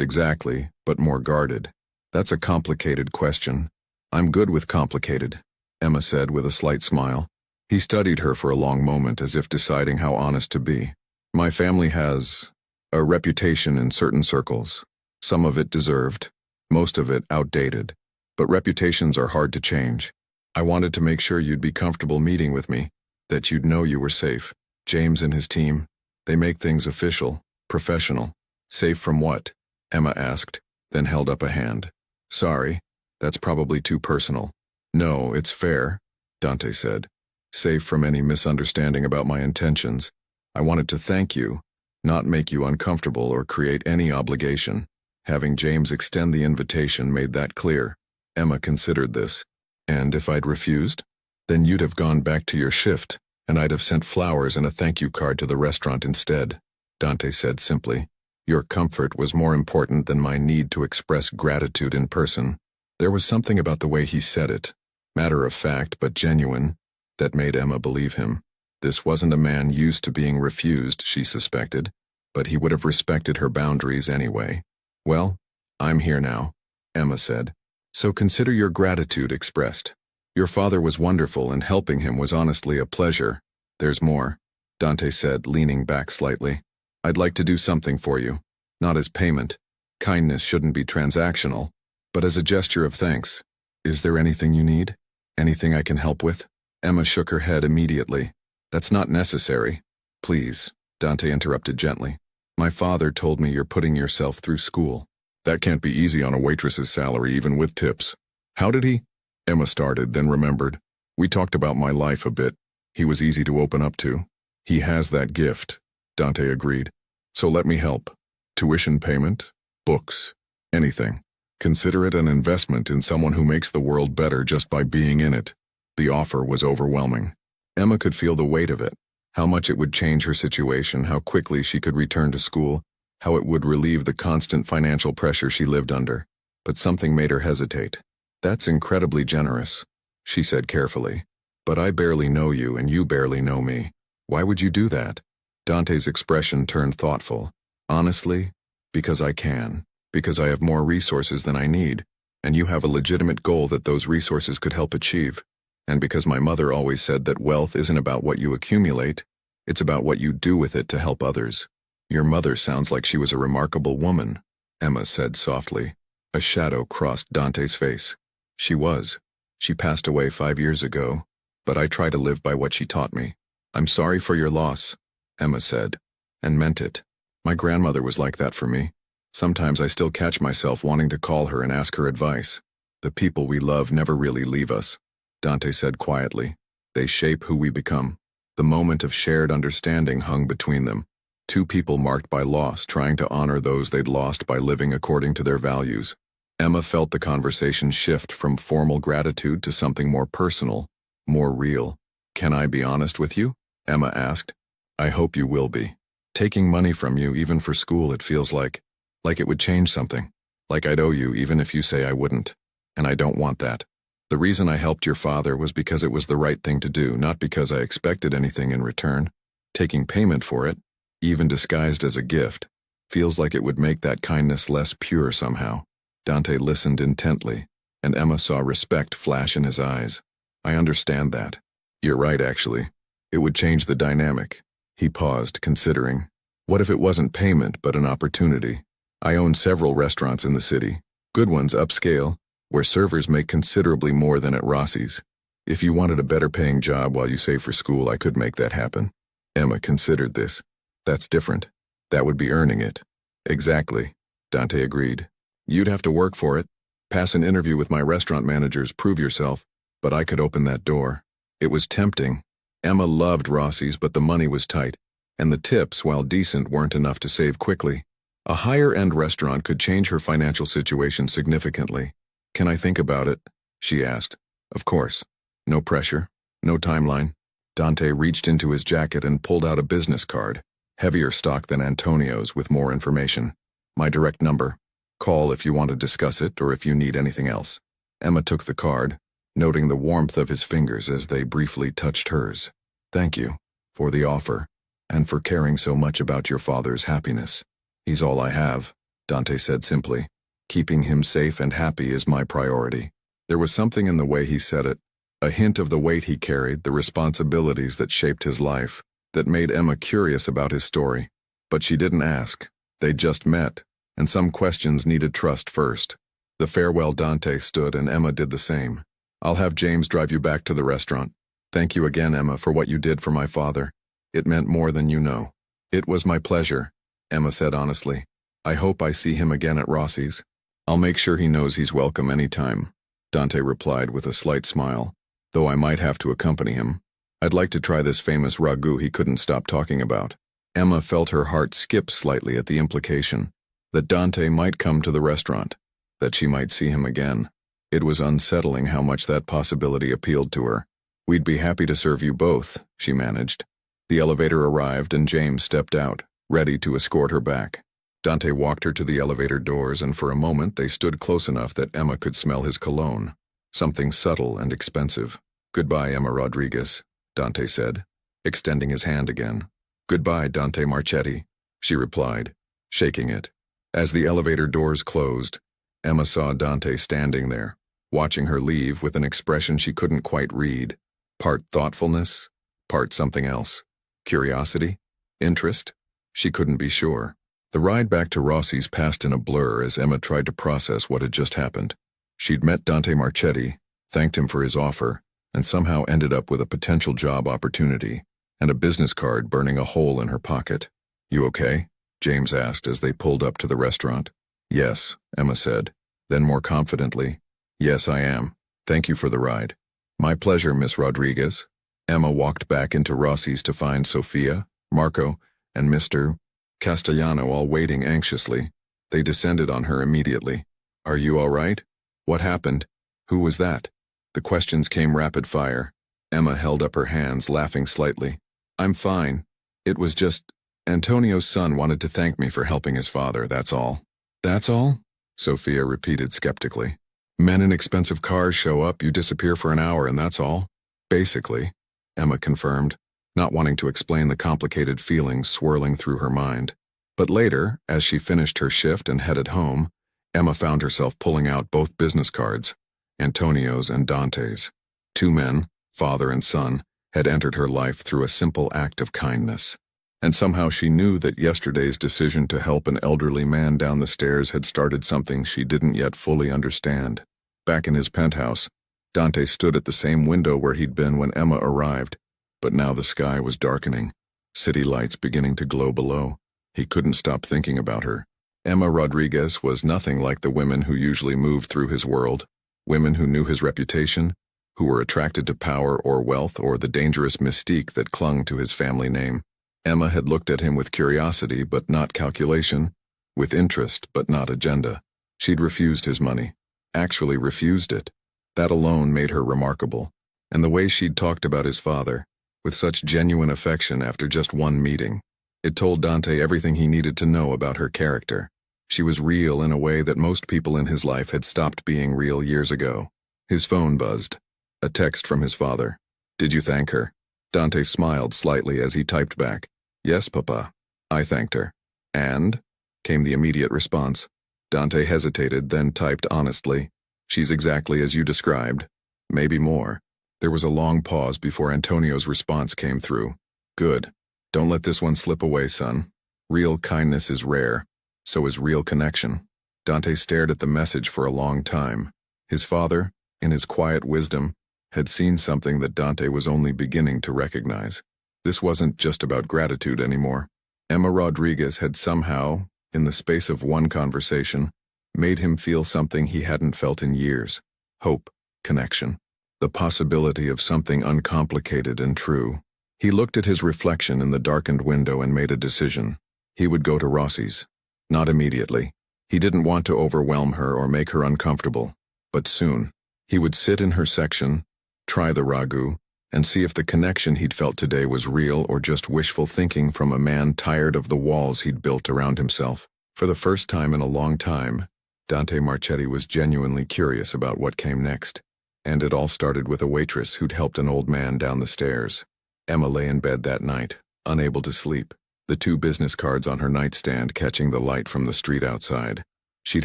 exactly, but more guarded. "That's a complicated question." "I'm good with complicated," Emma said with a slight smile. He studied her for a long moment as if deciding how honest to be. My family has a reputation in certain circles. Some of it deserved, most of it outdated. But reputations are hard to change. I wanted to make sure you'd be comfortable meeting with me, that you'd know you were safe. James and his team, they make things official, professional. Safe from what? Emma asked, then held up a hand. Sorry, that's probably too personal. No, it's fair, Dante said. Safe from any misunderstanding about my intentions. I wanted to thank you, not make you uncomfortable or create any obligation. Having James extend the invitation made that clear. Emma considered this. And if I'd refused? Then you'd have gone back to your shift, and I'd have sent flowers and a thank you card to the restaurant instead, Dante said simply. Your comfort was more important than my need to express gratitude in person. There was something about the way he said it, matter of fact but genuine, that made Emma believe him. This wasn't a man used to being refused, she suspected, but he would have respected her boundaries anyway. Well, I'm here now, Emma said. So consider your gratitude expressed. Your father was wonderful and helping him was honestly a pleasure. There's more, Dante said, leaning back slightly. I'd like to do something for you, not as payment. Kindness shouldn't be transactional, but as a gesture of thanks. Is there anything you need? Anything I can help with? Emma shook her head immediately. That's not necessary. Please, Dante interrupted gently. My father told me you're putting yourself through school. That can't be easy on a waitress's salary, even with tips. How did he? Emma started, then remembered. We talked about my life a bit. He was easy to open up to. He has that gift, Dante agreed. So let me help. Tuition payment, books, anything. Consider it an investment in someone who makes the world better just by being in it. The offer was overwhelming. Emma could feel the weight of it, how much it would change her situation, how quickly she could return to school, how it would relieve the constant financial pressure she lived under. But something made her hesitate. That's incredibly generous, she said carefully. But I barely know you and you barely know me. Why would you do that? Dante's expression turned thoughtful. Honestly, because I can. Because I have more resources than I need, and you have a legitimate goal that those resources could help achieve. And because my mother always said that wealth isn't about what you accumulate, it's about what you do with it to help others. Your mother sounds like she was a remarkable woman, Emma said softly. A shadow crossed Dante's face. She was. She passed away 5 years ago, but I try to live by what she taught me. I'm sorry for your loss, Emma said, and meant it. My grandmother was like that for me. Sometimes I still catch myself wanting to call her and ask her advice. The people we love never really leave us, Dante said quietly. They shape who we become. The moment of shared understanding hung between them. Two people marked by loss trying to honor those they'd lost by living according to their values. Emma felt the conversation shift from formal gratitude to something more personal, more real. Can I be honest with you? Emma asked. I hope you will be. Taking money from you, even for school, it feels like it would change something. Like I'd owe you even if you say I wouldn't. And I don't want that. The reason I helped your father was because it was the right thing to do, not because I expected anything in return. Taking payment for it, even disguised as a gift, feels like it would make that kindness less pure somehow. Dante listened intently, and Emma saw respect flash in his eyes. I understand that. You're right, actually. It would change the dynamic. He paused, considering. What if it wasn't payment, but an opportunity? I own several restaurants in the city. Good ones upscale, where servers make considerably more than at Rossi's. If you wanted a better-paying job while you save for school, I could make that happen. Emma considered this. That's different. That would be earning it. Exactly, Dante agreed. You'd have to work for it. Pass an interview with my restaurant managers, prove yourself. But I could open that door. It was tempting. Emma loved Rossi's, but the money was tight, and the tips, while decent, weren't enough to save quickly. A higher-end restaurant could change her financial situation significantly. Can I think about it? She asked. Of course. No pressure. No timeline. Dante reached into his jacket and pulled out a business card, heavier stock than Antonio's, with more information. My direct number. Call if you want to discuss it or if you need anything else. Emma took the card, noting the warmth of his fingers as they briefly touched hers. Thank you for the offer and for caring so much about your father's happiness. He's all I have, Dante said simply. Keeping him safe and happy is my priority. There was something in the way he said it, a hint of the weight he carried, the responsibilities that shaped his life, that made Emma curious about his story. But she didn't ask. They'd just met, and some questions needed trust first. The farewell Dante stood and Emma did the same. "I'll have James drive you back to the restaurant. Thank you again, Emma, for what you did for my father. It meant more than you know." "It was my pleasure," Emma said honestly. "I hope I see him again at Rossi's." "I'll make sure he knows he's welcome any time," Dante replied with a slight smile, "though I might have to accompany him. I'd like to try this famous ragu he couldn't stop talking about." Emma felt her heart skip slightly at the implication that Dante might come to the restaurant, that she might see him again. It was unsettling how much that possibility appealed to her. "We'd be happy to serve you both," she managed. The elevator arrived and James stepped out, ready to escort her back. Dante walked her to the elevator doors, and for a moment they stood close enough that Emma could smell his cologne, something subtle and expensive. "Goodbye, Emma Rodriguez," Dante said, extending his hand again. "Goodbye, Dante Marchetti," she replied, shaking it. As the elevator doors closed, Emma saw Dante standing there, watching her leave with an expression she couldn't quite read. Part thoughtfulness, part something else. Curiosity? Interest? She couldn't be sure. The ride back to Rossi's passed in a blur as Emma tried to process what had just happened. She'd met Dante Marchetti, thanked him for his offer, and somehow ended up with a potential job opportunity and a business card burning a hole in her pocket. "You okay?" James asked as they pulled up to the restaurant. "Yes," Emma said. Then more confidently, "Yes, I am. Thank you for the ride." "My pleasure, Miss Rodriguez." Emma walked back into Rossi's to find Sophia, Marco, and Mr. Castellano all waiting anxiously. They descended on her immediately. "Are you all right? What happened? Who was that?" The questions came rapid fire. Emma held up her hands, laughing slightly. "I'm fine. It was just, Antonio's son wanted to thank me for helping his father, that's all." "That's all?" Sophia repeated skeptically. "Men in expensive cars show up, you disappear for an hour, and that's all?" "Basically," Emma confirmed, not wanting to explain the complicated feelings swirling through her mind. But later, as she finished her shift and headed home, Emma found herself pulling out both business cards, Antonio's and Dante's. Two men, father and son, had entered her life through a simple act of kindness. And somehow she knew that yesterday's decision to help an elderly man down the stairs had started something she didn't yet fully understand. Back in his penthouse, Dante stood at the same window where he'd been when Emma arrived, but now the sky was darkening, city lights beginning to glow below. He couldn't stop thinking about her. Emma Rodriguez was nothing like the women who usually moved through his world, women who knew his reputation, who were attracted to power or wealth or the dangerous mystique that clung to his family name. Emma had looked at him with curiosity but not calculation, with interest but not agenda. She'd refused his money, actually refused it. That alone made her remarkable. And the way she'd talked about his father, with such genuine affection after just one meeting, it told Dante everything he needed to know about her character. She was real in a way that most people in his life had stopped being real years ago. His phone buzzed. A text from his father. "Did you thank her?" Dante smiled slightly as he typed back, "Yes, Papa. I thanked her." "And?" came the immediate response. Dante hesitated, then typed honestly, "She's exactly as you described. Maybe more." There was a long pause before Antonio's response came through. "Good. Don't let this one slip away, son. Real kindness is rare. So is real connection." Dante stared at the message for a long time. His father, in his quiet wisdom, had seen something that Dante was only beginning to recognize. This wasn't just about gratitude anymore. Emma Rodriguez had somehow, in the space of one conversation, made him feel something he hadn't felt in years. Hope, connection, the possibility of something uncomplicated and true. He looked at his reflection in the darkened window and made a decision. He would go to Rossi's. Not immediately. He didn't want to overwhelm her or make her uncomfortable. But soon. He would sit in her section, try the ragu, and see if the connection he'd felt today was real or just wishful thinking from a man tired of the walls he'd built around himself. For the first time in a long time, Dante Marchetti was genuinely curious about what came next. And it all started with a waitress who'd helped an old man down the stairs. Emma lay in bed that night, unable to sleep, the two business cards on her nightstand catching the light from the street outside. She'd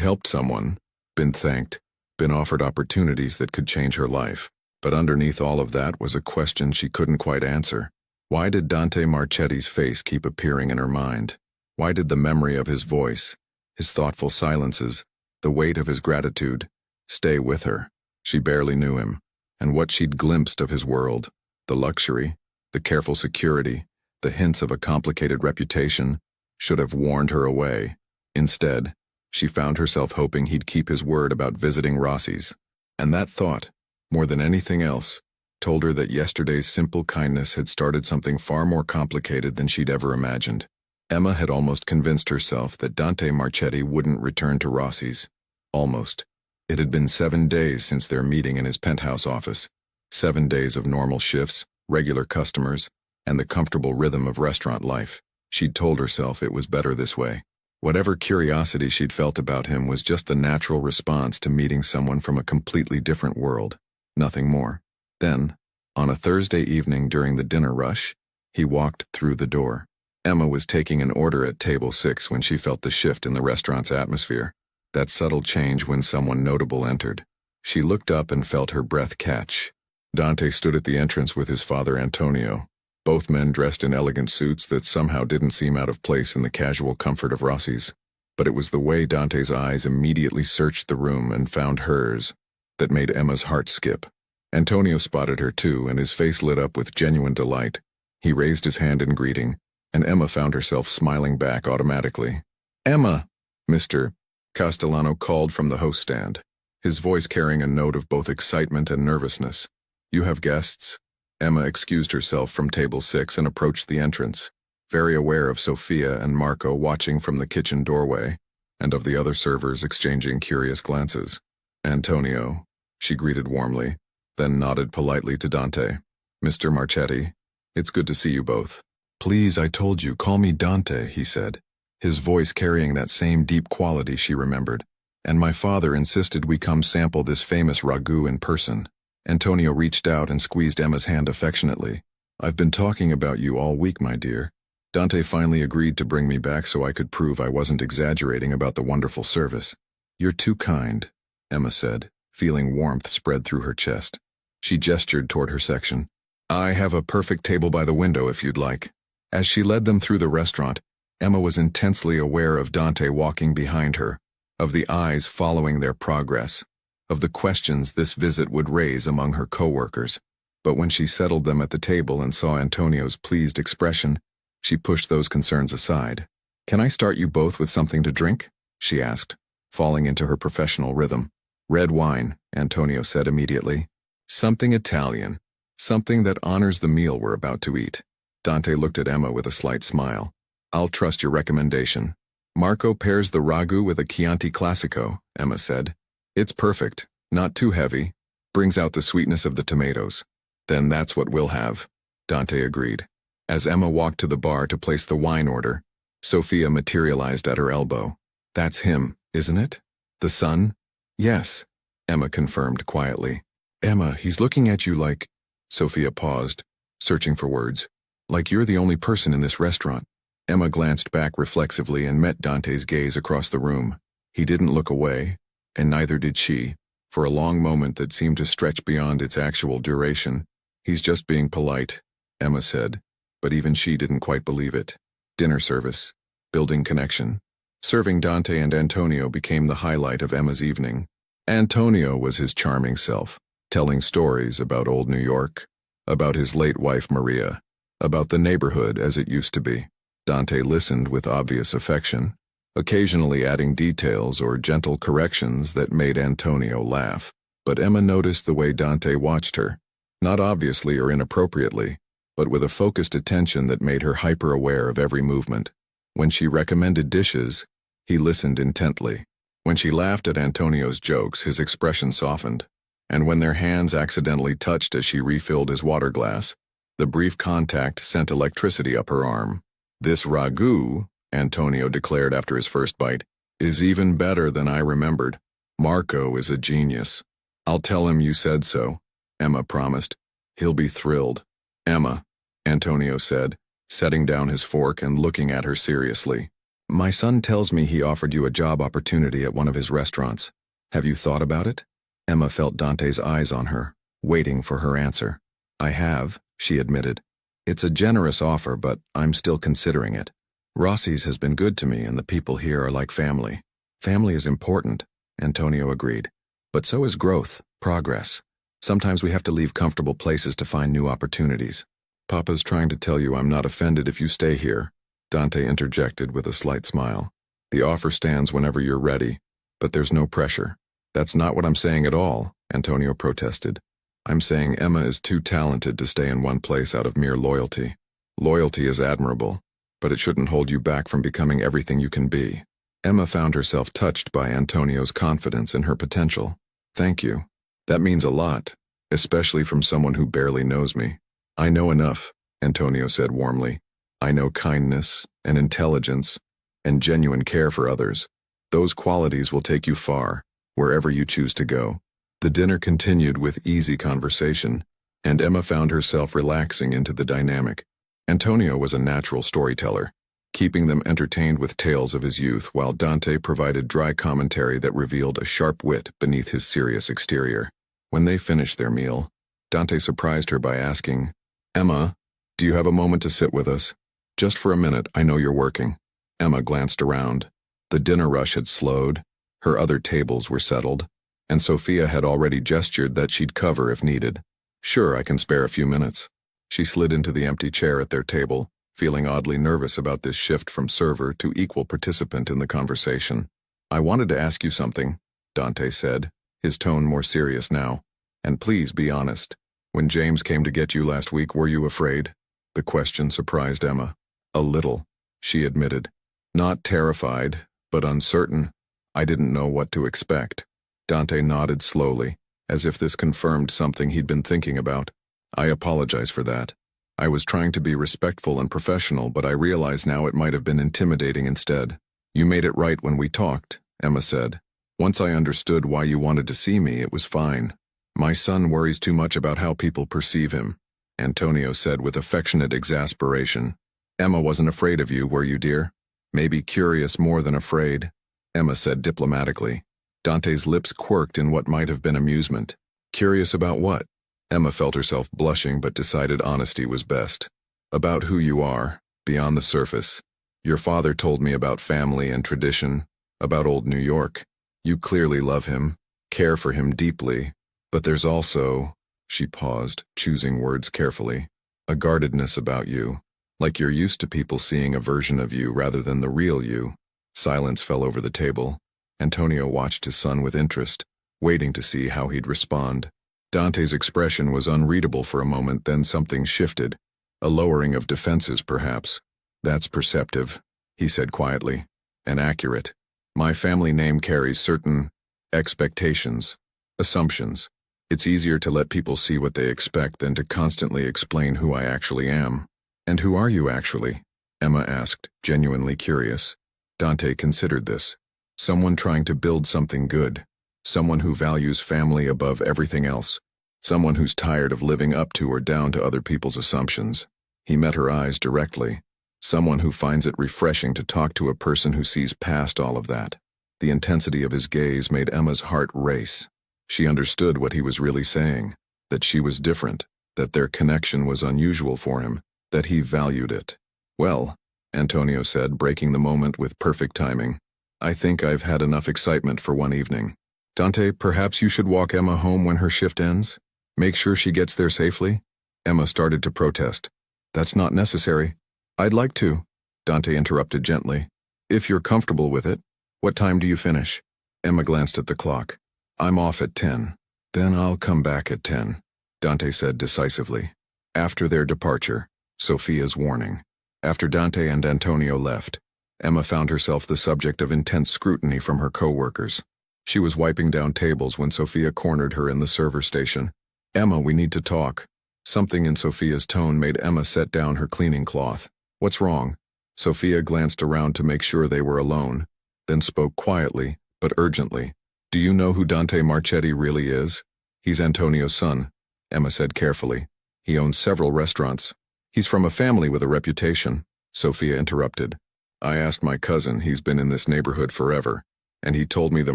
helped someone, been thanked, been offered opportunities that could change her life. But underneath all of that was a question she couldn't quite answer. Why did Dante Marchetti's face keep appearing in her mind? Why did the memory of his voice, his thoughtful silences, the weight of his gratitude, stay with her? She barely knew him, and what she'd glimpsed of his world, the luxury, the careful security, the hints of a complicated reputation, should have warned her away. Instead, she found herself hoping he'd keep his word about visiting Rossi's. And that thought, more than anything else, told her that yesterday's simple kindness had started something far more complicated than she'd ever imagined. Emma had almost convinced herself that Dante Marchetti wouldn't return to Rossi's. Almost. It had been 7 days since their meeting in his penthouse office. 7 days of normal shifts, regular customers, and the comfortable rhythm of restaurant life. She'd told herself it was better this way. Whatever curiosity she'd felt about him was just the natural response to meeting someone from a completely different world. Nothing more. Then, on a Thursday evening during the dinner rush, he walked through the door. Emma was taking an order at table 6 when she felt the shift in the restaurant's atmosphere. That subtle change when someone notable entered. She looked up and felt her breath catch. Dante stood at the entrance with his father Antonio, both men dressed in elegant suits that somehow didn't seem out of place in the casual comfort of Rossi's. But it was the way Dante's eyes immediately searched the room and found hers that made Emma's heart skip. Antonio spotted her too, and his face lit up with genuine delight. He raised his hand in greeting, and Emma found herself smiling back automatically. "Emma!" Mr. Castellano called from the host stand, his voice carrying a note of both excitement and nervousness. "You have guests?" Emma excused herself from table 6 and approached the entrance, very aware of Sophia and Marco watching from the kitchen doorway, and of the other servers exchanging curious glances. "Antonio," she greeted warmly, then nodded politely to Dante. "Mr. Marchetti, it's good to see you both." "Please, I told you, call me Dante," he said, his voice carrying that same deep quality she remembered. "And my father insisted we come sample this famous ragu in person." Antonio reached out and squeezed Emma's hand affectionately. "I've been talking about you all week, my dear." Dante finally agreed to bring me back so I could prove I wasn't exaggerating about the wonderful service. "You're too kind," Emma said, feeling warmth spread through her chest. She gestured toward her section. "I have a perfect table by the window if you'd like." As she led them through the restaurant, Emma was intensely aware of Dante walking behind her, of the eyes following their progress, of the questions this visit would raise among her co-workers. But when she settled them at the table and saw Antonio's pleased expression, she pushed those concerns aside. "Can I start you both with something to drink?" she asked, falling into her professional rhythm. "Red wine," Antonio said immediately. "Something Italian, something that honors the meal we're about to eat." Dante looked at Emma with a slight smile. "I'll trust your recommendation." "Marco pairs the ragu with a Chianti Classico," Emma said. "It's perfect, not too heavy, brings out the sweetness of the tomatoes." "Then that's what we'll have," Dante agreed. As Emma walked to the bar to place the wine order, Sophia materialized at her elbow. "That's him, isn't it? The son?" "Yes," Emma confirmed quietly. "Emma, he's looking at you like—" Sophia paused, searching for words. "Like you're the only person in this restaurant." Emma glanced back reflexively and met Dante's gaze across the room. He didn't look away, and neither did she, for a long moment that seemed to stretch beyond its actual duration. "He's just being polite," Emma said, but even she didn't quite believe it. Dinner service, building connection. Serving Dante and Antonio became the highlight of Emma's evening. Antonio was his charming self, telling stories about old New York, about his late wife Maria, about the neighborhood as it used to be. Dante listened with obvious affection, occasionally adding details or gentle corrections that made Antonio laugh. But Emma noticed the way Dante watched her, not obviously or inappropriately, but with a focused attention that made her hyper-aware of every movement. When she recommended dishes, he listened intently. When she laughed at Antonio's jokes, his expression softened. And when their hands accidentally touched as she refilled his water glass, the brief contact sent electricity up her arm. "This ragu," Antonio declared after his first bite, "is even better than I remembered. Marco is a genius." "I'll tell him you said so," Emma promised. "He'll be thrilled." "Emma," Antonio said, setting down his fork and looking at her seriously. "My son tells me he offered you a job opportunity at one of his restaurants. Have you thought about it?" Emma felt Dante's eyes on her, waiting for her answer. "I have," she admitted. It's a generous offer, but I'm still considering it. Rossi's has been good to me and the people here are like family. Family is important, Antonio agreed. But so is growth, progress. Sometimes we have to leave comfortable places to find new opportunities. Papa's trying to tell you I'm not offended if you stay here, Dante interjected with a slight smile. The offer stands whenever you're ready, but there's no pressure. That's not what I'm saying at all, Antonio protested. I'm saying Emma is too talented to stay in one place out of mere loyalty. Loyalty is admirable, but it shouldn't hold you back from becoming everything you can be. Emma found herself touched by Antonio's confidence in her potential. Thank you. That means a lot, especially from someone who barely knows me. I know enough, Antonio said warmly. I know kindness and intelligence and genuine care for others. Those qualities will take you far, wherever you choose to go. The dinner continued with easy conversation, and Emma found herself relaxing into the dynamic. Antonio was a natural storyteller, keeping them entertained with tales of his youth, while Dante provided dry commentary that revealed a sharp wit beneath his serious exterior. When they finished their meal, Dante surprised her by asking, Emma, do you have a moment to sit with us? Just for a minute, I know you're working. Emma glanced around. The dinner rush had slowed, her other tables were settled, and Sophia had already gestured that she'd cover if needed. Sure, I can spare a few minutes. She slid into the empty chair at their table, feeling oddly nervous about this shift from server to equal participant in the conversation. I wanted to ask you something, Dante said, his tone more serious now. And please be honest. When James came to get you last week, were you afraid? The question surprised Emma. A little, she admitted. Not terrified, but uncertain. I didn't know what to expect. Dante nodded slowly, as if this confirmed something he'd been thinking about. I apologize for that. I was trying to be respectful and professional, but I realize now it might have been intimidating instead. You made it right when we talked, Emma said. Once I understood why you wanted to see me, it was fine. My son worries too much about how people perceive him, Antonio said with affectionate exasperation. Emma wasn't afraid of you, were you, dear? Maybe curious more than afraid, Emma said diplomatically. Dante's lips quirked in what might have been amusement. Curious about what? Emma felt herself blushing but decided honesty was best. About who you are, beyond the surface. Your father told me about family and tradition, about old New York. You clearly love him, care for him deeply, but there's also, she paused, choosing words carefully, a guardedness about you, like you're used to people seeing a version of you rather than the real you. Silence fell over the table. Antonio watched his son with interest, waiting to see how he'd respond. Dante's expression was unreadable for a moment, then something shifted. A lowering of defenses, perhaps. That's perceptive, he said quietly, and accurate. My family name carries certain expectations, assumptions. It's easier to let people see what they expect than to constantly explain who I actually am. And who are you actually? Emma asked, genuinely curious. Dante considered this. Someone trying to build something good. Someone who values family above everything else. Someone who's tired of living up to or down to other people's assumptions. He met her eyes directly. Someone who finds it refreshing to talk to a person who sees past all of that. The intensity of his gaze made Emma's heart race. She understood what he was really saying, that she was different, that their connection was unusual for him, that he valued it. Well, Antonio said, breaking the moment with perfect timing, I think I've had enough excitement for one evening. Dante, perhaps you should walk Emma home when her shift ends? Make sure she gets there safely? Emma started to protest. That's not necessary. I'd like to, Dante interrupted gently. If you're comfortable with it. What time do you finish? Emma glanced at the clock. I'm off at 10. Then I'll come back at 10, Dante said decisively. After their departure, Sophia's warning. After Dante and Antonio left, Emma found herself the subject of intense scrutiny from her co-workers. She was wiping down tables when Sophia cornered her in the server station. Emma, we need to talk. Something in Sophia's tone made Emma set down her cleaning cloth. What's wrong? Sophia glanced around to make sure they were alone, then spoke quietly, but urgently. Do you know who Dante Marchetti really is? He's Antonio's son, Emma said carefully. He owns several restaurants. He's from a family with a reputation, Sophia interrupted. I asked my cousin, he's been in this neighborhood forever, and he told me the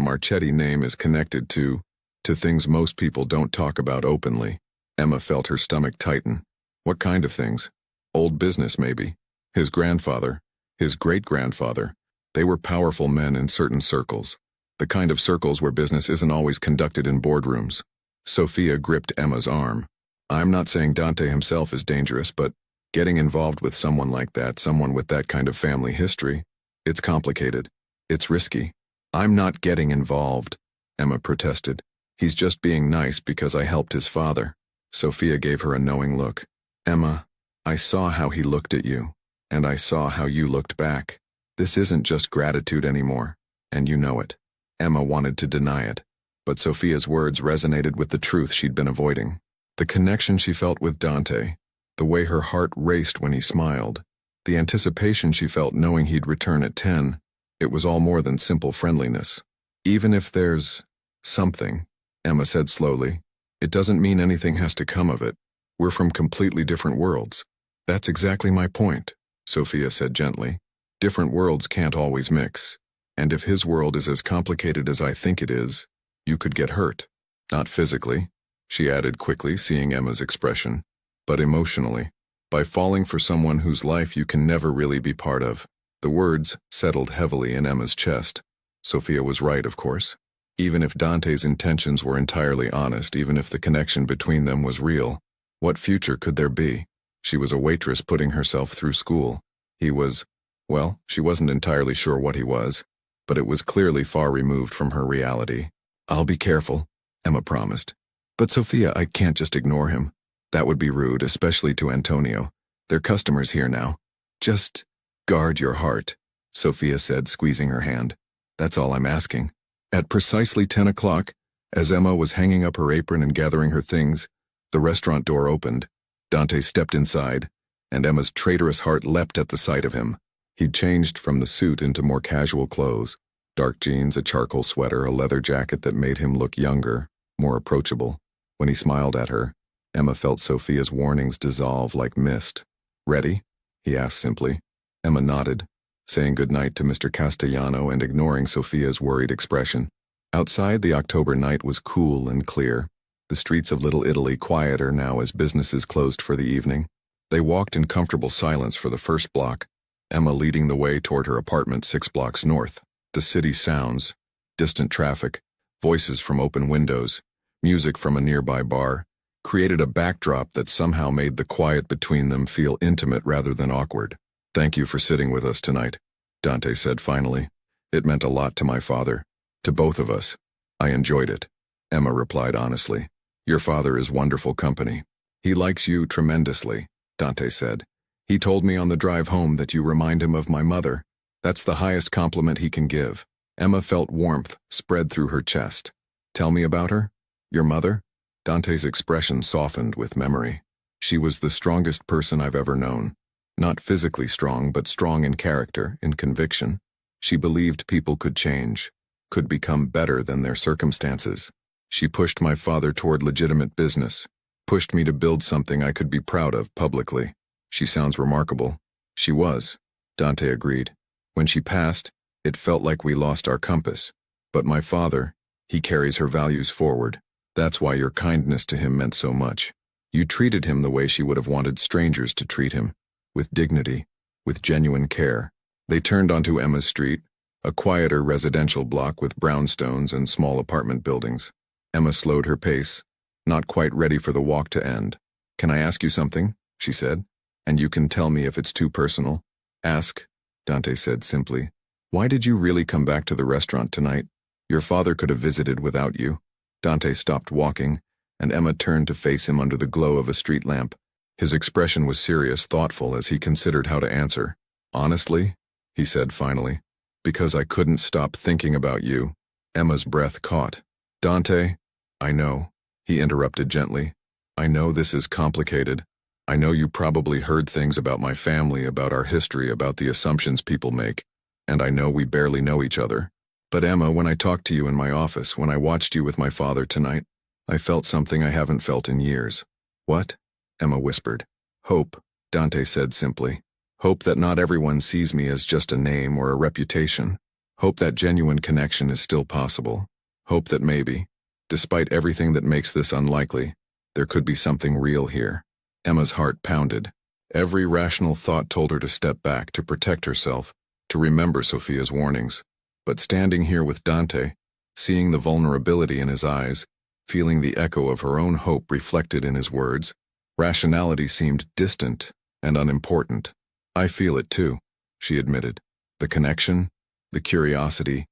Marchetti name is connected to things most people don't talk about openly. Emma felt her stomach tighten. What kind of things? Old business, maybe. His grandfather, his great-grandfather, they were powerful men in certain circles. The kind of circles where business isn't always conducted in boardrooms. Sophia gripped Emma's arm. I'm not saying Dante himself is dangerous, but getting involved with someone like that, someone with that kind of family history, it's complicated. It's risky. I'm not getting involved, Emma protested. He's just being nice because I helped his father. Sophia gave her a knowing look. Emma, I saw how he looked at you, and I saw how you looked back. This isn't just gratitude anymore, and you know it. Emma wanted to deny it, but Sophia's words resonated with the truth she'd been avoiding. The connection she felt with Dante, the way her heart raced when he smiled, the anticipation she felt knowing he'd return at 10, it was all more than simple friendliness. Even if there's something, Emma said slowly, it doesn't mean anything has to come of it. We're from completely different worlds. That's exactly my point, Sophia said gently. Different worlds can't always mix. And if his world is as complicated as I think it is, you could get hurt. Not physically, she added quickly, seeing Emma's expression, but emotionally, by falling for someone whose life you can never really be part of. The words settled heavily in Emma's chest. Sophia was right, of course. Even if Dante's intentions were entirely honest, even if the connection between them was real, what future could there be? She was a waitress putting herself through school. He was, well, she wasn't entirely sure what he was, but it was clearly far removed from her reality. I'll be careful, Emma promised. But Sophia, I can't just ignore him. That would be rude, especially to Antonio. They're customers here now. Just guard your heart, Sophia said, squeezing her hand. That's all I'm asking. At precisely 10 o'clock, as Emma was hanging up her apron and gathering her things, the restaurant door opened. Dante stepped inside, and Emma's traitorous heart leapt at the sight of him. He'd changed from the suit into more casual clothes, dark jeans, a charcoal sweater, a leather jacket that made him look younger, more approachable. When he smiled at her, Emma felt Sophia's warnings dissolve like mist. Ready? He asked simply. Emma nodded, saying goodnight to Mr. Castellano and ignoring Sophia's worried expression. Outside, the October night was cool and clear, the streets of Little Italy quieter now as businesses closed for the evening. They walked in comfortable silence for the first block, Emma leading the way toward her apartment 6 blocks north. The city sounds, distant traffic, voices from open windows, music from a nearby bar, created a backdrop that somehow made the quiet between them feel intimate rather than awkward. Thank you for sitting with us tonight, Dante said finally. It meant a lot to my father, to both of us. I enjoyed it, Emma replied honestly. Your father is wonderful company. He likes you tremendously, Dante said. He told me on the drive home that you remind him of my mother. That's the highest compliment he can give. Emma felt warmth spread through her chest. Tell me about her? Your mother? Dante's expression softened with memory. She was the strongest person I've ever known. Not physically strong, but strong in character, in conviction. She believed people could change, could become better than their circumstances. She pushed my father toward legitimate business, pushed me to build something I could be proud of publicly. She sounds remarkable. She was, Dante agreed. When she passed, it felt like we lost our compass. But my father, he carries her values forward. That's why your kindness to him meant so much. You treated him the way she would have wanted strangers to treat him, with dignity, with genuine care. They turned onto Emma's Street, a quieter residential block with brownstones and small apartment buildings. Emma slowed her pace, not quite ready for the walk to end. Can I ask you something? She said. And you can tell me if it's too personal. Ask, Dante said simply. Why did you really come back to the restaurant tonight? Your father could have visited without you. Dante stopped walking, and Emma turned to face him under the glow of a street lamp. His expression was serious, thoughtful as he considered how to answer. Honestly, he said finally, because I couldn't stop thinking about you. Emma's breath caught. Dante, I know, he interrupted gently. I know this is complicated. I know you probably heard things about my family, about our history, about the assumptions people make, and I know we barely know each other. But Emma, when I talked to you in my office, when I watched you with my father tonight, I felt something I haven't felt in years. What? Emma whispered. Hope, Dante said simply. Hope that not everyone sees me as just a name or a reputation. Hope that genuine connection is still possible. Hope that maybe, despite everything that makes this unlikely, there could be something real here. Emma's heart pounded. Every rational thought told her to step back, to protect herself, to remember Sophia's warnings. But standing here with Dante, seeing the vulnerability in his eyes, feeling the echo of her own hope reflected in his words, rationality seemed distant and unimportant. I feel it too, she admitted. The connection, the curiosity,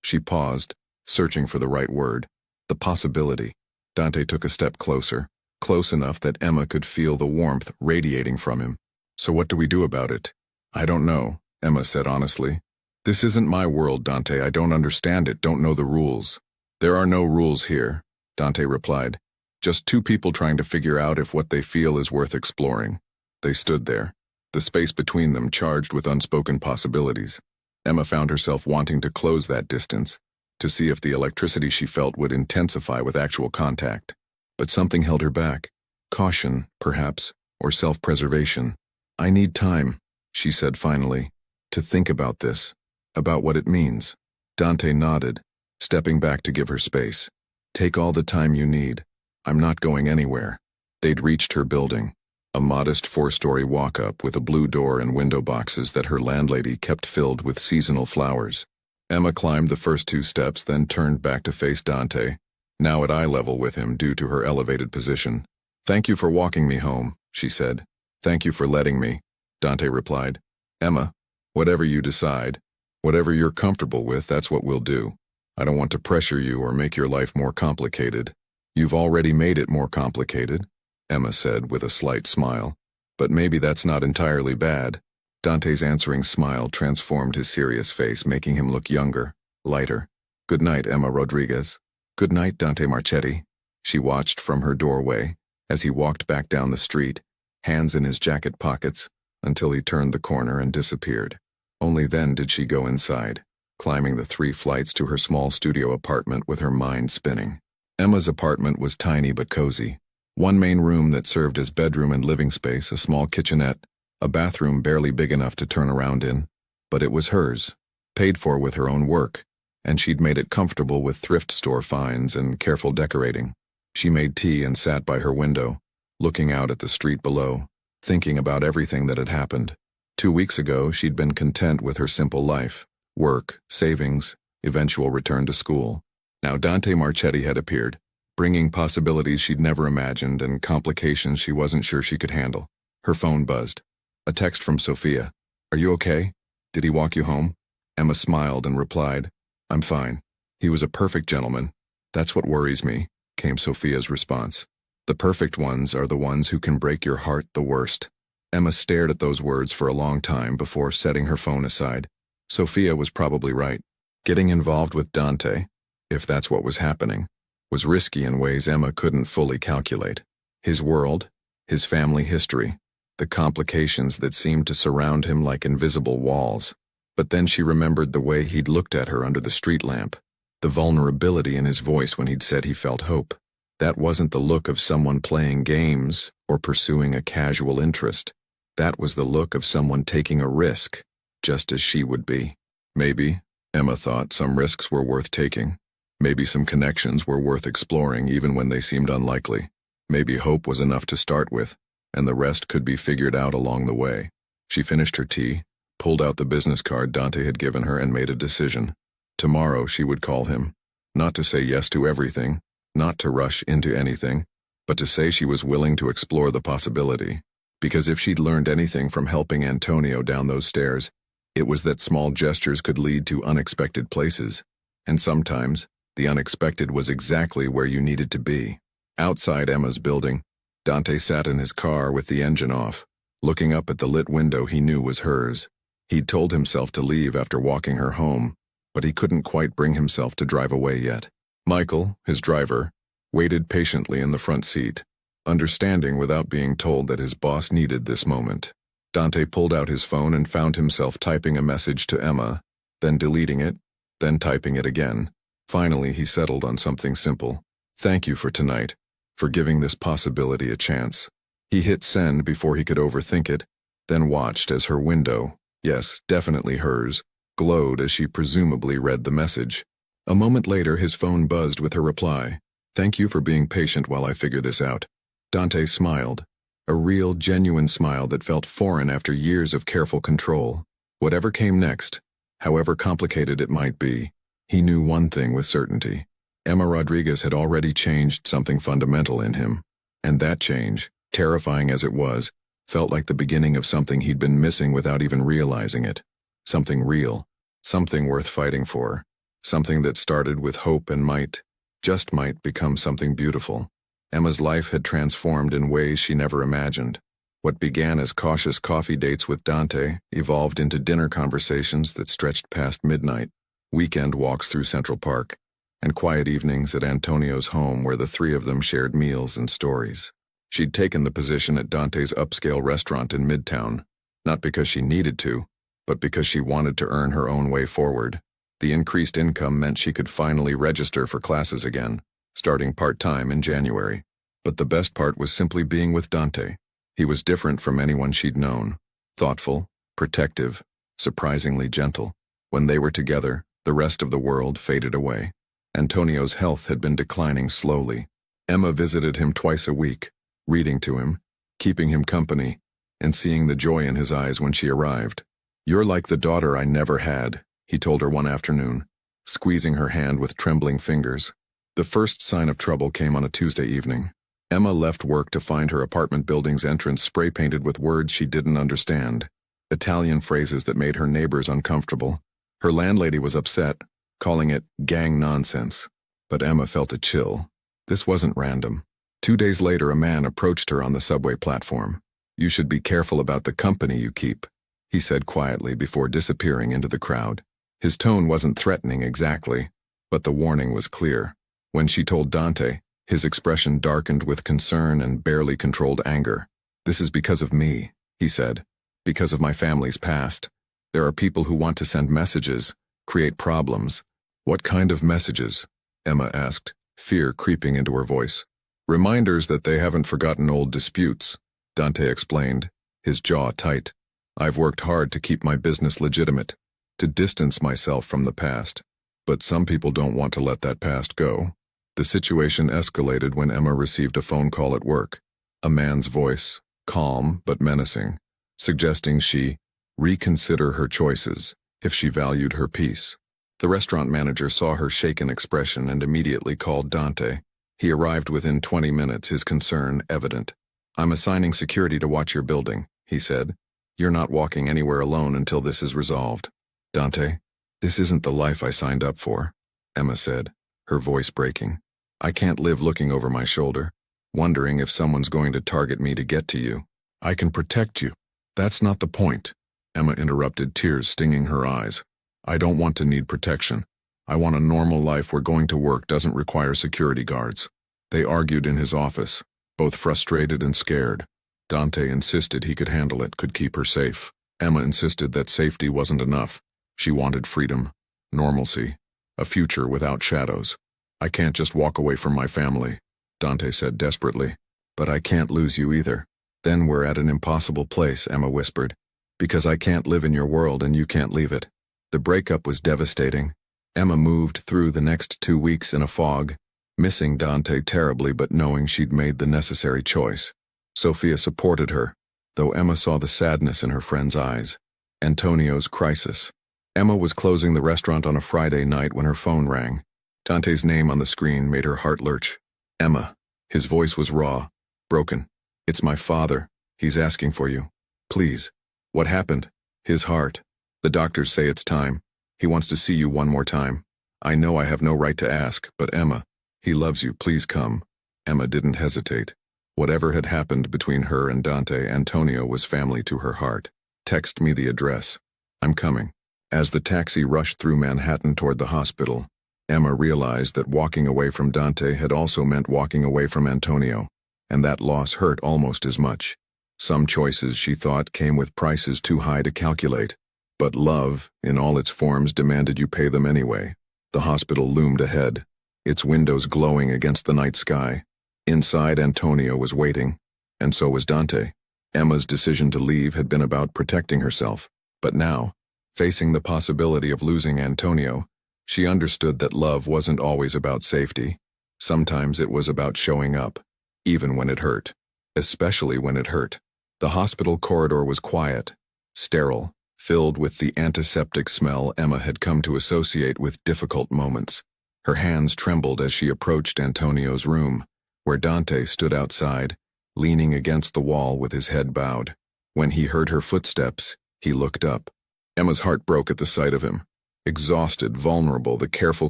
she paused, searching for the right word, the possibility. Dante took a step closer, close enough that Emma could feel the warmth radiating from him. So what do we do about it? I don't know, Emma said honestly. This isn't my world, Dante. I don't understand it, don't know the rules. There are no rules here, Dante replied. Just two people trying to figure out if what they feel is worth exploring. They stood there, the space between them charged with unspoken possibilities. Emma found herself wanting to close that distance, to see if the electricity she felt would intensify with actual contact. But something held her back. Caution, perhaps, or self-preservation. I need time, she said finally, to think about this, about what it means. Dante nodded, stepping back to give her space. Take all the time you need. I'm not going anywhere. They'd reached her building, a modest 4-story walk-up with a blue door and window boxes that her landlady kept filled with seasonal flowers. Emma climbed the first 2 steps, then turned back to face Dante, now at eye level with him due to her elevated position. Thank you for walking me home, she said. Thank you for letting me, Dante replied. Emma, whatever you decide, whatever you're comfortable with, that's what we'll do. I don't want to pressure you or make your life more complicated. You've already made it more complicated, Emma said with a slight smile. But maybe that's not entirely bad. Dante's answering smile transformed his serious face, making him look younger, lighter. Good night, Emma Rodriguez. Good night, Dante Marchetti. She watched from her doorway as he walked back down the street, hands in his jacket pockets, until he turned the corner and disappeared. Only then did she go inside, climbing the 3 flights to her small studio apartment with her mind spinning. Emma's apartment was tiny but cozy. One main room that served as bedroom and living space, a small kitchenette, a bathroom barely big enough to turn around in. But it was hers, paid for with her own work, and she'd made it comfortable with thrift store finds and careful decorating. She made tea and sat by her window, looking out at the street below, thinking about everything that had happened. 2 weeks ago, she'd been content with her simple life, work, savings, eventual return to school. Now Dante Marchetti had appeared, bringing possibilities she'd never imagined and complications she wasn't sure she could handle. Her phone buzzed. A text from Sophia. Are you okay? Did he walk you home? Emma smiled and replied, I'm fine. He was a perfect gentleman. That's what worries me, came Sophia's response. The perfect ones are the ones who can break your heart the worst. Emma stared at those words for a long time before setting her phone aside. Sophia was probably right. Getting involved with Dante, if that's what was happening, was risky in ways Emma couldn't fully calculate. His world, his family history, the complications that seemed to surround him like invisible walls. But then she remembered the way he'd looked at her under the street lamp, the vulnerability in his voice when he'd said he felt hope. That wasn't the look of someone playing games or pursuing a casual interest. That was the look of someone taking a risk, just as she would be. Maybe, Emma thought, some risks were worth taking. Maybe some connections were worth exploring even when they seemed unlikely. Maybe hope was enough to start with, and the rest could be figured out along the way. She finished her tea, pulled out the business card Dante had given her, and made a decision. Tomorrow she would call him, not to say yes to everything, not to rush into anything, but to say she was willing to explore the possibility. Because if she'd learned anything from helping Antonio down those stairs, it was that small gestures could lead to unexpected places, and sometimes the unexpected was exactly where you needed to be. Outside Emma's building, Dante sat in his car with the engine off, looking up at the lit window he knew was hers. He'd told himself to leave after walking her home, but he couldn't quite bring himself to drive away yet. Michael, his driver, waited patiently in the front seat, understanding without being told that his boss needed this moment. Dante pulled out his phone and found himself typing a message to Emma, then deleting it, then typing it again. Finally, he settled on something simple. Thank you for tonight, for giving this possibility a chance. He hit send before he could overthink it, then watched as her window, yes, definitely hers, glowed as she presumably read the message. A moment later, his phone buzzed with her reply. Thank you for being patient while I figure this out. Dante smiled. A real, genuine smile that felt foreign after years of careful control. Whatever came next, however complicated it might be, he knew one thing with certainty. Emma Rodriguez had already changed something fundamental in him, and that change, terrifying as it was, felt like the beginning of something he'd been missing without even realizing it. Something real, something worth fighting for, something that started with hope and just might become something beautiful. Emma's life had transformed in ways she never imagined. What began as cautious coffee dates with Dante evolved into dinner conversations that stretched past midnight, weekend walks through Central Park, and quiet evenings at Antonio's home where the three of them shared meals and stories. She'd taken the position at Dante's upscale restaurant in Midtown, not because she needed to, but because she wanted to earn her own way forward. The increased income meant she could finally register for classes again, starting part-time in January. But the best part was simply being with Dante. He was different from anyone she'd known. Thoughtful, protective, surprisingly gentle. When they were together, the rest of the world faded away. Antonio's health had been declining slowly. Emma visited him twice a week, reading to him, keeping him company, and seeing the joy in his eyes when she arrived. "You're like the daughter I never had," he told her one afternoon, squeezing her hand with trembling fingers. The first sign of trouble came on a Tuesday evening. Emma left work to find her apartment building's entrance spray-painted with words she didn't understand, Italian phrases that made her neighbors uncomfortable. Her landlady was upset, calling it gang nonsense. But Emma felt a chill. This wasn't random. 2 days later, a man approached her on the subway platform. "You should be careful about the company you keep," he said quietly before disappearing into the crowd. His tone wasn't threatening exactly, but the warning was clear. When she told Dante, his expression darkened with concern and barely controlled anger. "This is because of me," he said. "Because of my family's past. There are people who want to send messages, create problems." "What kind of messages?" Emma asked, fear creeping into her voice. "Reminders that they haven't forgotten old disputes," Dante explained, his jaw tight. "I've worked hard to keep my business legitimate, to distance myself from the past. But some people don't want to let that past go." The situation escalated when Emma received a phone call at work. A man's voice, calm but menacing, suggesting she reconsider her choices if she valued her peace. The restaurant manager saw her shaken expression and immediately called Dante. He arrived within 20 minutes, his concern evident. "I'm assigning security to watch your building," he said. "You're not walking anywhere alone until this is resolved." "Dante, this isn't the life I signed up for," Emma said, her voice breaking. "I can't live looking over my shoulder, wondering if someone's going to target me to get to you." "I can protect you." "That's not the point," Emma interrupted, tears stinging her eyes. "I don't want to need protection. I want a normal life where going to work doesn't require security guards." They argued in his office, both frustrated and scared. Dante insisted he could handle it, could keep her safe. Emma insisted that safety wasn't enough. She wanted freedom, normalcy, a future without shadows. "I can't just walk away from my family," Dante said desperately. "But I can't lose you either." "Then we're at an impossible place," Emma whispered. "Because I can't live in your world and you can't leave it." The breakup was devastating. Emma moved through the next 2 weeks in a fog, missing Dante terribly but knowing she'd made the necessary choice. Sophia supported her, though Emma saw the sadness in her friend's eyes. Antonio's crisis. Emma was closing the restaurant on a Friday night when her phone rang. Dante's name on the screen made her heart lurch. "Emma." His voice was raw, broken. "It's my father. He's asking for you. Please." "What happened?" "His heart. The doctors say it's time. He wants to see you one more time." "I know I have no right to ask, but Emma, he loves you. Please come." Emma didn't hesitate. Whatever had happened between her and Dante, Antonio was family to her heart. "Text me the address. I'm coming." As the taxi rushed through Manhattan toward the hospital, Emma realized that walking away from Dante had also meant walking away from Antonio, and that loss hurt almost as much. Some choices, she thought, came with prices too high to calculate. But love, in all its forms, demanded you pay them anyway. The hospital loomed ahead, its windows glowing against the night sky. Inside, Antonio was waiting, and so was Dante. Emma's decision to leave had been about protecting herself, but now, facing the possibility of losing Antonio, she understood that love wasn't always about safety. Sometimes it was about showing up, even when it hurt. especially when it hurt. The hospital corridor was quiet, sterile, filled with the antiseptic smell Emma had come to associate with difficult moments. Her hands trembled as she approached Antonio's room, where Dante stood outside, leaning against the wall with his head bowed. When he heard her footsteps, he looked up. Emma's heart broke at the sight of him. Exhausted, vulnerable, the careful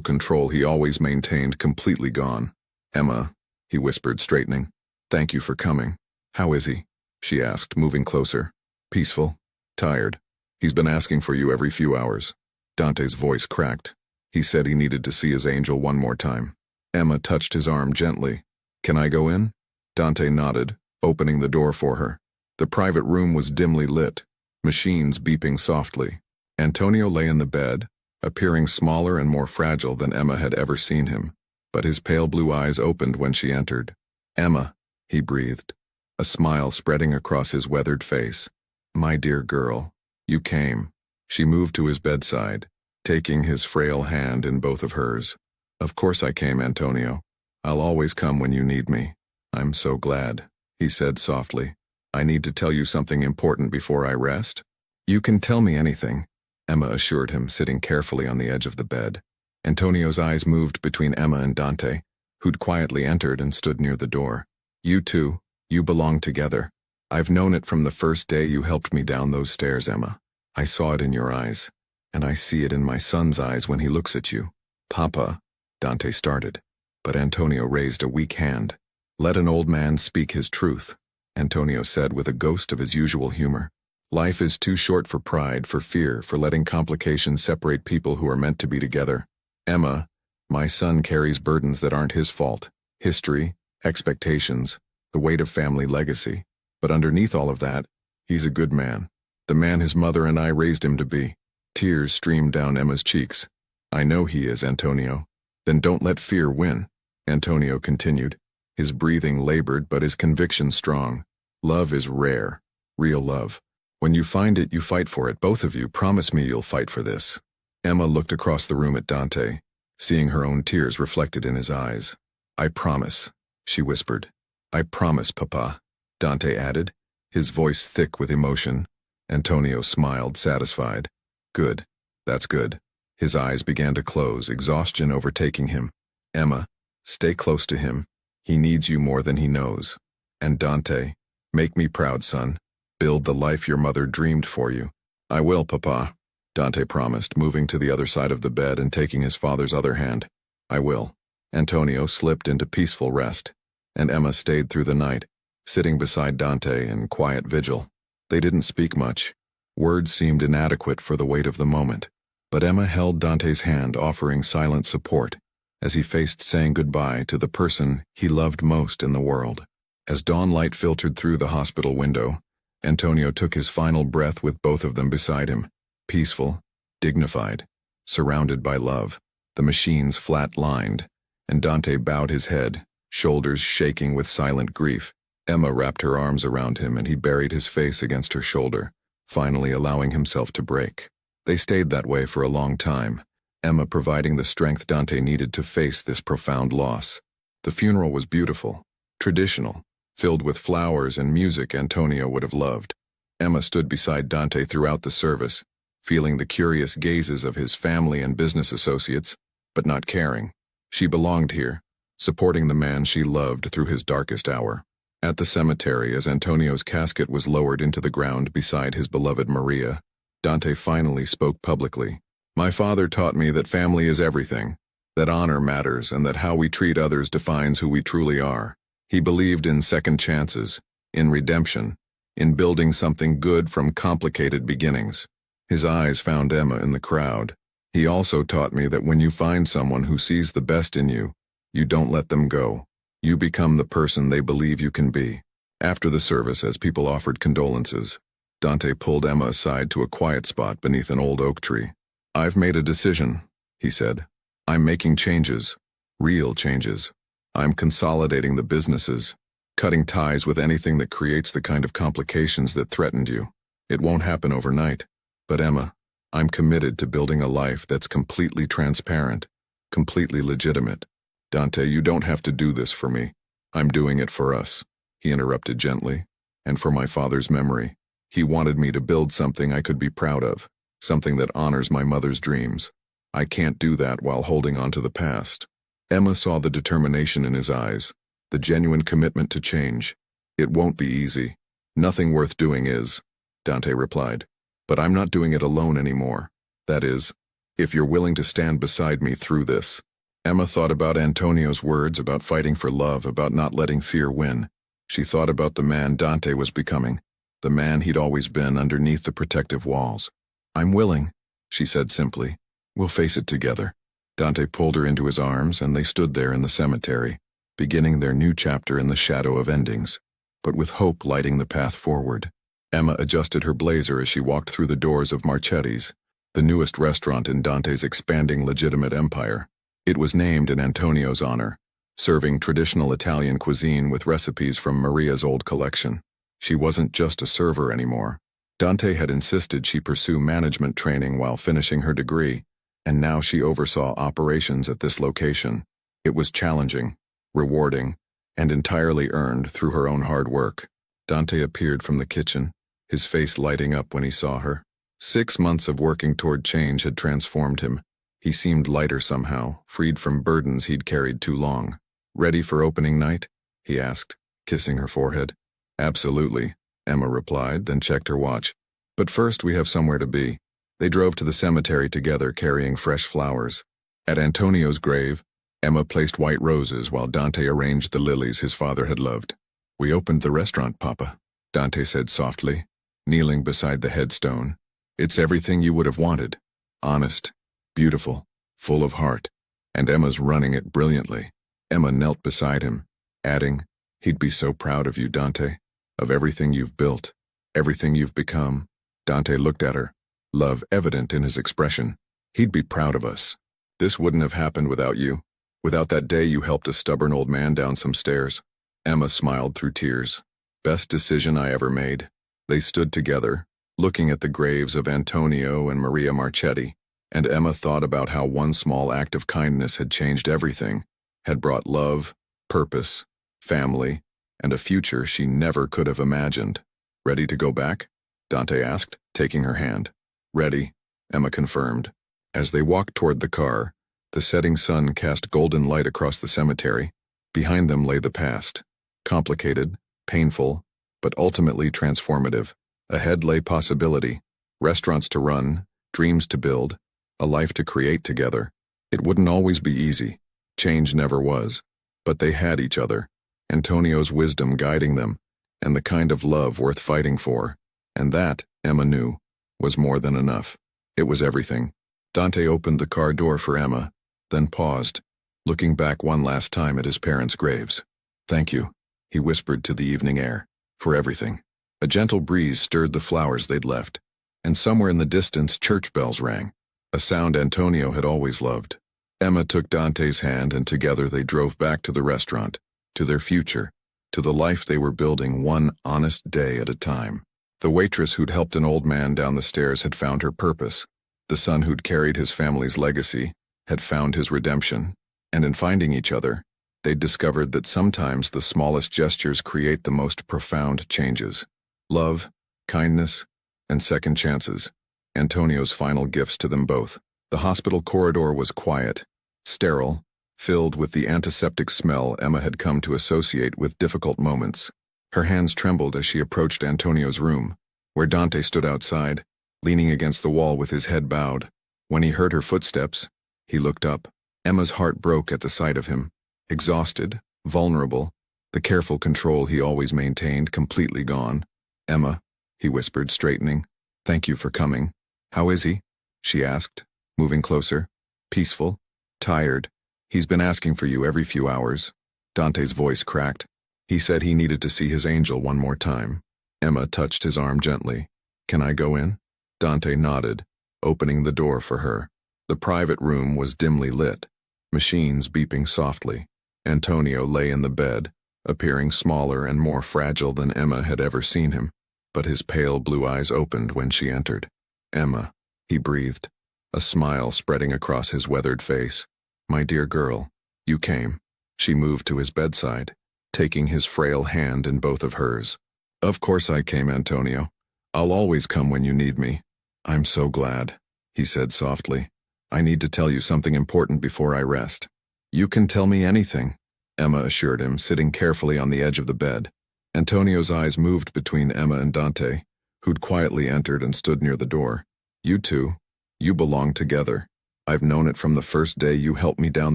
control he always maintained completely gone. "Emma," he whispered, straightening. "Thank you for coming." "How is he?" she asked, moving closer. "Peaceful. Tired. He's been asking for you every few hours." Dante's voice cracked. He said he needed to see his angel one more time. Emma touched his arm gently. "Can I go in?" Dante nodded, opening the door for her. The private room was dimly lit, machines beeping softly. Antonio lay in the bed, appearing smaller and more fragile than Emma had ever seen him, but his pale blue eyes opened when she entered. "Emma," he breathed, a smile spreading across his weathered face. "My dear girl, you came." She moved to his bedside, taking his frail hand in both of hers. "Of course I came, Antonio. I'll always come when you need me." "I'm so glad," he said softly. "I need to tell you something important before I rest." "You can tell me anything," Emma assured him, sitting carefully on the edge of the bed. Antonio's eyes moved between Emma and Dante, who'd quietly entered and stood near the door. "You two, you belong together. I've known it from the first day you helped me down those stairs, Emma. I saw it in your eyes, and I see it in my son's eyes when he looks at you." "Papa," Dante started, but Antonio raised a weak hand. "Let an old man speak his truth," Antonio said with a ghost of his usual humor. "Life is too short for pride, for fear, for letting complications separate people who are meant to be together. Emma, my son carries burdens that aren't his fault. History, expectations, the weight of family legacy. But underneath all of that, he's a good man. The man his mother and I raised him to be." Tears streamed down Emma's cheeks. "I know he is, Antonio." "Then don't let fear win," Antonio continued. His breathing labored, but his conviction strong. "Love is rare. Real love. When you find it, you fight for it. Both of you, promise me you'll fight for this." Emma looked across the room at Dante, seeing her own tears reflected in his eyes. "I promise," she whispered. "I promise, Papa," Dante added, his voice thick with emotion. Antonio smiled, satisfied. "Good. That's good." His eyes began to close, exhaustion overtaking him. "Emma, stay close to him. He needs you more than he knows. And Dante, make me proud, son. Build the life your mother dreamed for you." "I will, Papa," Dante promised, moving to the other side of the bed and taking his father's other hand. "I will." Antonio slipped into peaceful rest, and Emma stayed through the night, sitting beside Dante in quiet vigil. They didn't speak much. Words seemed inadequate for the weight of the moment, but Emma held Dante's hand, offering silent support, as he faced saying goodbye to the person he loved most in the world. As dawn light filtered through the hospital window, Antonio took his final breath with both of them beside him, peaceful, dignified, surrounded by love, the machines flat-lined, and Dante bowed his head, shoulders shaking with silent grief. Emma wrapped her arms around him and he buried his face against her shoulder, finally allowing himself to break. They stayed that way for a long time, Emma providing the strength Dante needed to face this profound loss. The funeral was beautiful, traditional, filled with flowers and music Antonio would have loved. Emma stood beside Dante throughout the service, feeling the curious gazes of his family and business associates, but not caring. She belonged here, supporting the man she loved through his darkest hour. At the cemetery, as Antonio's casket was lowered into the ground beside his beloved Maria, Dante finally spoke publicly. "My father taught me that family is everything, that honor matters, and that how we treat others defines who we truly are. He believed in second chances, in redemption, in building something good from complicated beginnings." His eyes found Emma in the crowd. "He also taught me that when you find someone who sees the best in you, you don't let them go. You become the person they believe you can be." After the service, as people offered condolences, Dante pulled Emma aside to a quiet spot beneath an old oak tree. "I've made a decision," he said. "I'm making changes, real changes. I'm consolidating the businesses, cutting ties with anything that creates the kind of complications that threatened you. It won't happen overnight. But Emma, I'm committed to building a life that's completely transparent, completely legitimate. Dante, you don't have to do this for me. I'm doing it for us." he interrupted gently. And for my father's memory. He wanted me to build something I could be proud of, something that honors my mother's dreams. I can't do that while holding on to the past. Emma saw the determination in his eyes, the genuine commitment to change. It won't be easy. Nothing worth doing is, Dante replied. But I'm not doing it alone anymore. That is, if you're willing to stand beside me through this. Emma thought about Antonio's words about fighting for love, about not letting fear win. She thought about the man Dante was becoming, the man he'd always been underneath the protective walls. I'm willing, she said simply. We'll face it together. Dante pulled her into his arms, and they stood there in the cemetery, beginning their new chapter in the shadow of endings, but with hope lighting the path forward. Emma adjusted her blazer as she walked through the doors of Marchetti's, the newest restaurant in Dante's expanding legitimate empire. It was named in Antonio's honor, serving traditional Italian cuisine with recipes from Maria's old collection. She wasn't just a server anymore. Dante had insisted she pursue management training while finishing her degree, and now she oversaw operations at this location. It was challenging, rewarding, and entirely earned through her own hard work. Dante appeared from the kitchen, his face lighting up when he saw her. 6 months of working toward change had transformed him. He seemed lighter somehow, freed from burdens he'd carried too long. Ready for opening night? He asked, kissing her forehead. Absolutely, Emma replied, then checked her watch. But first we have somewhere to be. They drove to the cemetery together, carrying fresh flowers. At Antonio's grave, Emma placed white roses while Dante arranged the lilies his father had loved. We opened the restaurant, Papa, Dante said softly, kneeling beside the headstone. It's everything you would have wanted. Honest, beautiful, full of heart. And Emma's running it brilliantly. Emma knelt beside him, adding, He'd be so proud of you, Dante, of everything you've built, everything you've become. Dante looked at her, love evident in his expression. He'd be proud of us. This wouldn't have happened without you, without that day you helped a stubborn old man down some stairs. Emma smiled through tears. Best decision I ever made. They stood together, looking at the graves of Antonio and Maria Marchetti, and Emma thought about how one small act of kindness had changed everything, had brought love, purpose, family, and a future she never could have imagined. Ready to go back? Dante asked, taking her hand. Ready, Emma confirmed. As they walked toward the car, the setting sun cast golden light across the cemetery. Behind them lay the past. Complicated, painful, but ultimately transformative. Ahead lay possibility, restaurants to run, dreams to build, a life to create together. It wouldn't always be easy. Change never was. But they had each other, Antonio's wisdom guiding them, and the kind of love worth fighting for. And that, Emma knew, was more than enough. It was everything. Dante opened the car door for Emma, then paused, looking back one last time at his parents' graves. Thank you, he whispered to the evening air, for everything. A gentle breeze stirred the flowers they'd left, and somewhere in the distance church bells rang, a sound Antonio had always loved. Emma took Dante's hand, and together they drove back to the restaurant, to their future, to the life they were building one honest day at a time. The waitress who'd helped an old man down the stairs had found her purpose. The son who'd carried his family's legacy had found his redemption, and in finding each other, they'd discovered that sometimes the smallest gestures create the most profound changes. Love, kindness, and second chances, Antonio's final gifts to them both. The hospital corridor was quiet, sterile, filled with the antiseptic smell Emma had come to associate with difficult moments. Her hands trembled as she approached Antonio's room, where Dante stood outside, leaning against the wall with his head bowed. When he heard her footsteps, he looked up. Emma's heart broke at the sight of him. Exhausted, vulnerable, the careful control he always maintained completely gone. Emma, he whispered, straightening. Thank you for coming. How is he? She asked, moving closer. Peaceful, tired. He's been asking for you every few hours. Dante's voice cracked. He said he needed to see his angel one more time. Emma touched his arm gently. Can I go in? Dante nodded, opening the door for her. The private room was dimly lit, machines beeping softly. Antonio lay in the bed, appearing smaller and more fragile than Emma had ever seen him, but his pale blue eyes opened when she entered. Emma, he breathed, a smile spreading across his weathered face. My dear girl, you came. She moved to his bedside, taking his frail hand in both of hers. "Of course I came, Antonio. I'll always come when you need me." "I'm so glad," he said softly. "I need to tell you something important before I rest." "You can tell me anything," Emma assured him, sitting carefully on the edge of the bed. Antonio's eyes moved between Emma and Dante, who'd quietly entered and stood near the door. "You two, you belong together. I've known it from the first day you helped me down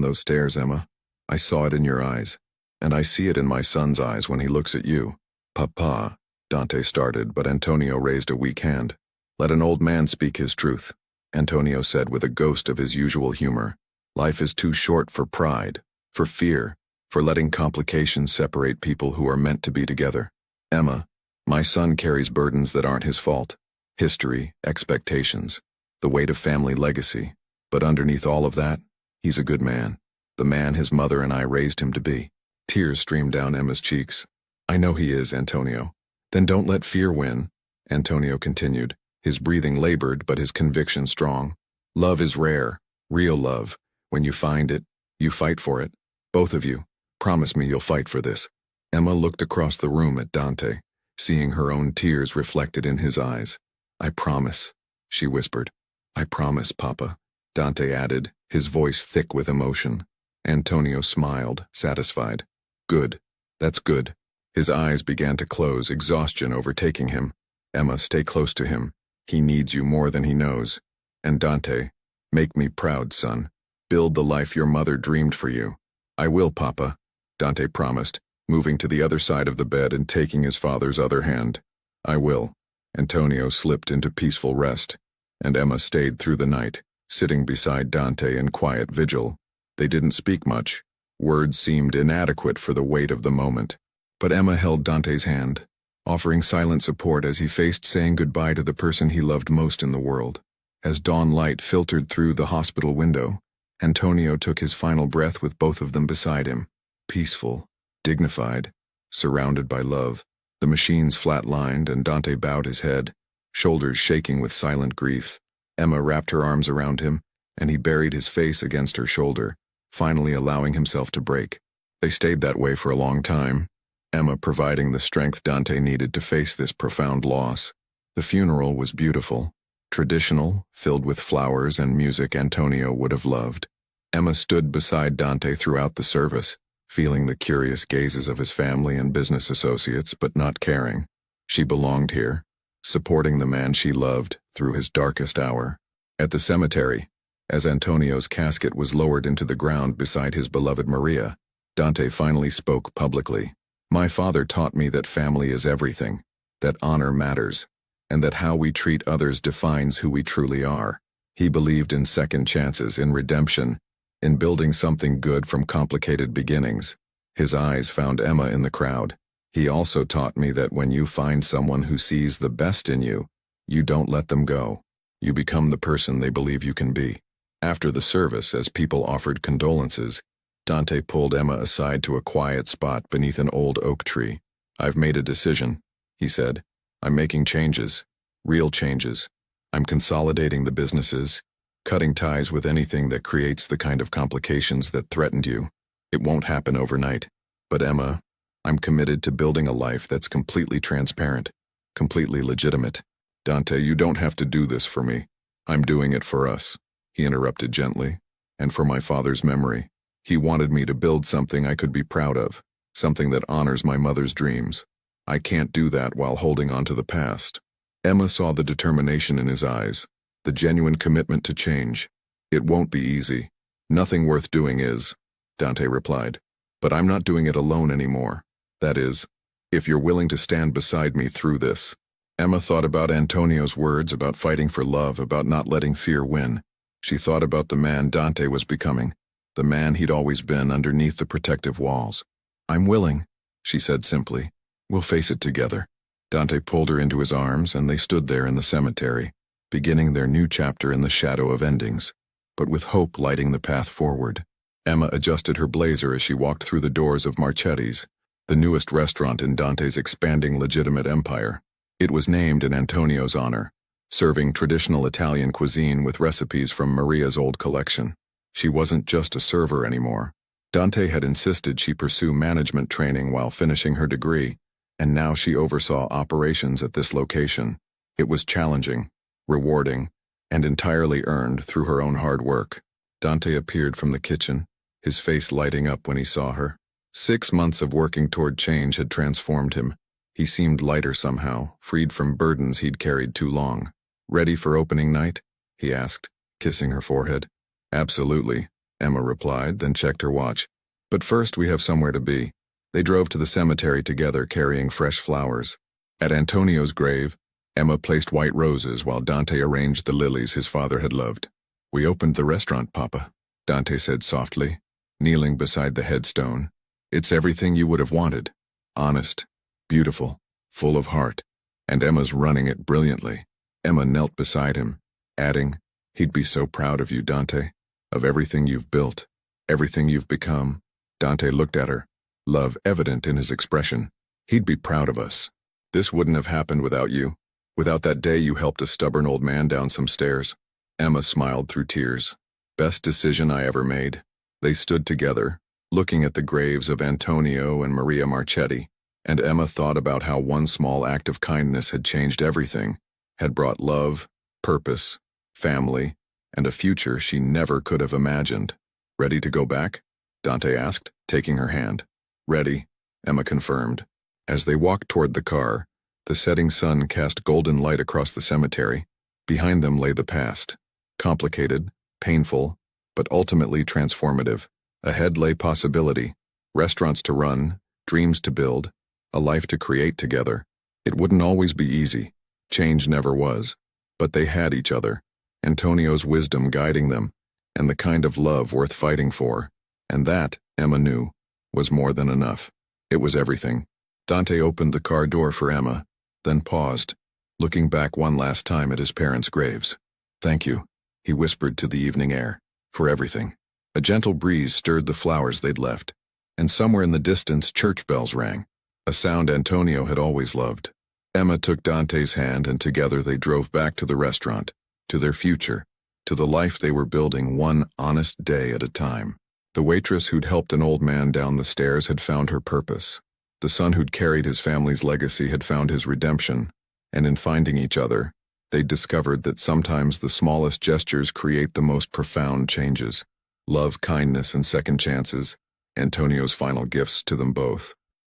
those stairs, Emma. I saw it in your eyes, and I see it in my son's eyes when he looks at you." "Papa," Dante started, but Antonio raised a weak hand. "Let an old man speak his truth," Antonio said with a ghost of his usual humor. "Life is too short for pride, for fear, for letting complications separate people who are meant to be together. Emma, my son carries burdens that aren't his fault. History, expectations, the weight of family legacy. But underneath all of that, he's a good man. The man his mother and I raised him to be." Tears streamed down Emma's cheeks. "I know he is, Antonio." "Then don't let fear win," Antonio continued, his breathing labored but his conviction strong. "Love is rare, real love. When you find it, you fight for it. Both of you, promise me you'll fight for this." Emma looked across the room at Dante, seeing her own tears reflected in his eyes. "I promise," she whispered. "I promise, Papa," Dante added, his voice thick with emotion. Antonio smiled, satisfied. "Good. That's good." His eyes began to close, exhaustion overtaking him. "Emma, stay close to him. He needs you more than he knows. And Dante, make me proud, son. Build the life your mother dreamed for you." "I will, Papa," Dante promised, moving to the other side of the bed and taking his father's other hand. "I will." Antonio slipped into peaceful rest, and Emma stayed through the night, sitting beside Dante in quiet vigil. They didn't speak much. Words seemed inadequate for the weight of the moment. But Emma held Dante's hand, offering silent support as he faced saying goodbye to the person he loved most in the world. As dawn light filtered through the hospital window, Antonio took his final breath with both of them beside him. Peaceful, dignified, surrounded by love. The machines flat-lined and Dante bowed his head, shoulders shaking with silent grief. Emma wrapped her arms around him, and he buried his face against her shoulder, finally allowing himself to break. They stayed that way for a long time, Emma providing the strength Dante needed to face this profound loss. The funeral was beautiful, traditional, filled with flowers and music Antonio would have loved. Emma stood beside Dante throughout the service, feeling the curious gazes of his family and business associates, but not caring. She belonged here, supporting the man she loved through his darkest hour. At the cemetery, as Antonio's casket was lowered into the ground beside his beloved Maria, Dante finally spoke publicly. "My father taught me that family is everything, that honor matters, and that how we treat others defines who we truly are. He believed in second chances, in redemption, in building something good from complicated beginnings." His eyes found Emma in the crowd. "He also taught me that when you find someone who sees the best in you, you don't let them go. You become the person they believe you can be." After the service, as people offered condolences, Dante pulled Emma aside to a quiet spot beneath an old oak tree. "I've made a decision," he said. "I'm making changes, real changes. I'm consolidating the businesses, cutting ties with anything that creates the kind of complications that threatened you. It won't happen overnight. But Emma, I'm committed to building a life that's completely transparent, completely legitimate." "Dante, you don't have to do this for me. I'm doing it for us," he interrupted gently, "and for my father's memory. He wanted me to build something I could be proud of, something that honors my mother's dreams. I can't do that while holding on to the past." Emma saw the determination in his eyes, the genuine commitment to change. "It won't be easy. Nothing worth doing is," Dante replied. "But I'm not doing it alone anymore. That is, if you're willing to stand beside me through this." Emma thought about Antonio's words, about fighting for love, about not letting fear win. She thought about the man Dante was becoming, the man he'd always been underneath the protective walls. "I'm willing," she said simply. "We'll face it together." Dante pulled her into his arms, and they stood there in the cemetery, beginning their new chapter in the shadow of endings, but with hope lighting the path forward. Emma adjusted her blazer as she walked through the doors of Marchetti's, the newest restaurant in Dante's expanding legitimate empire. It was named in Antonio's honor, serving traditional Italian cuisine with recipes from Maria's old collection. She wasn't just a server anymore. Dante had insisted she pursue management training while finishing her degree, and now she oversaw operations at this location. It was challenging, rewarding, and entirely earned through her own hard work. Dante appeared from the kitchen, his face lighting up when he saw her. 6 months of working toward change had transformed him. He seemed lighter somehow, freed from burdens he'd carried too long. "Ready for opening night?" he asked, kissing her forehead. "Absolutely," Emma replied, then checked her watch. "But first we have somewhere to be." They drove to the cemetery together carrying fresh flowers. At Antonio's grave, Emma placed white roses while Dante arranged the lilies his father had loved. "We opened the restaurant, Papa," Dante said softly, kneeling beside the headstone. "It's everything you would have wanted. Honest, beautiful, full of heart, and Emma's running it brilliantly." Emma knelt beside him, adding, "He'd be so proud of you, Dante, of everything you've built, everything you've become." Dante looked at her, love evident in his expression. "He'd be proud of us. This wouldn't have happened without you, without that day you helped a stubborn old man down some stairs." Emma smiled through tears. "Best decision I ever made." They stood together, looking at the graves of Antonio and Maria Marchetti, and Emma thought about how one small act of kindness had changed everything, had brought love, purpose, family, and a future she never could have imagined. "Ready to go back?" Dante asked, taking her hand. "Ready," Emma confirmed. As they walked toward the car, the setting sun cast golden light across the cemetery. Behind them lay the past. Complicated, painful, but ultimately transformative. Ahead lay possibility, restaurants to run, dreams to build, a life to create together. It wouldn't always be easy. Change never was. But they had each other, Antonio's wisdom guiding them, and the kind of love worth fighting for. And that, Emma knew, was more than enough. It was everything. Dante opened the car door for Emma, then paused, looking back one last time at his parents' graves. "Thank you," he whispered to the evening air, "for everything." A gentle breeze stirred the flowers they'd left, and somewhere in the distance church bells rang, a sound Antonio had always loved. Emma took Dante's hand and together they drove back to the restaurant, to their future, to the life they were building one honest day at a time. The waitress who'd helped an old man down the stairs had found her purpose. The son who'd carried his family's legacy had found his redemption, and in finding each other, they'd discovered that sometimes the smallest gestures create the most profound changes. Love, kindness, and second chances, Antonio's final gifts to them both.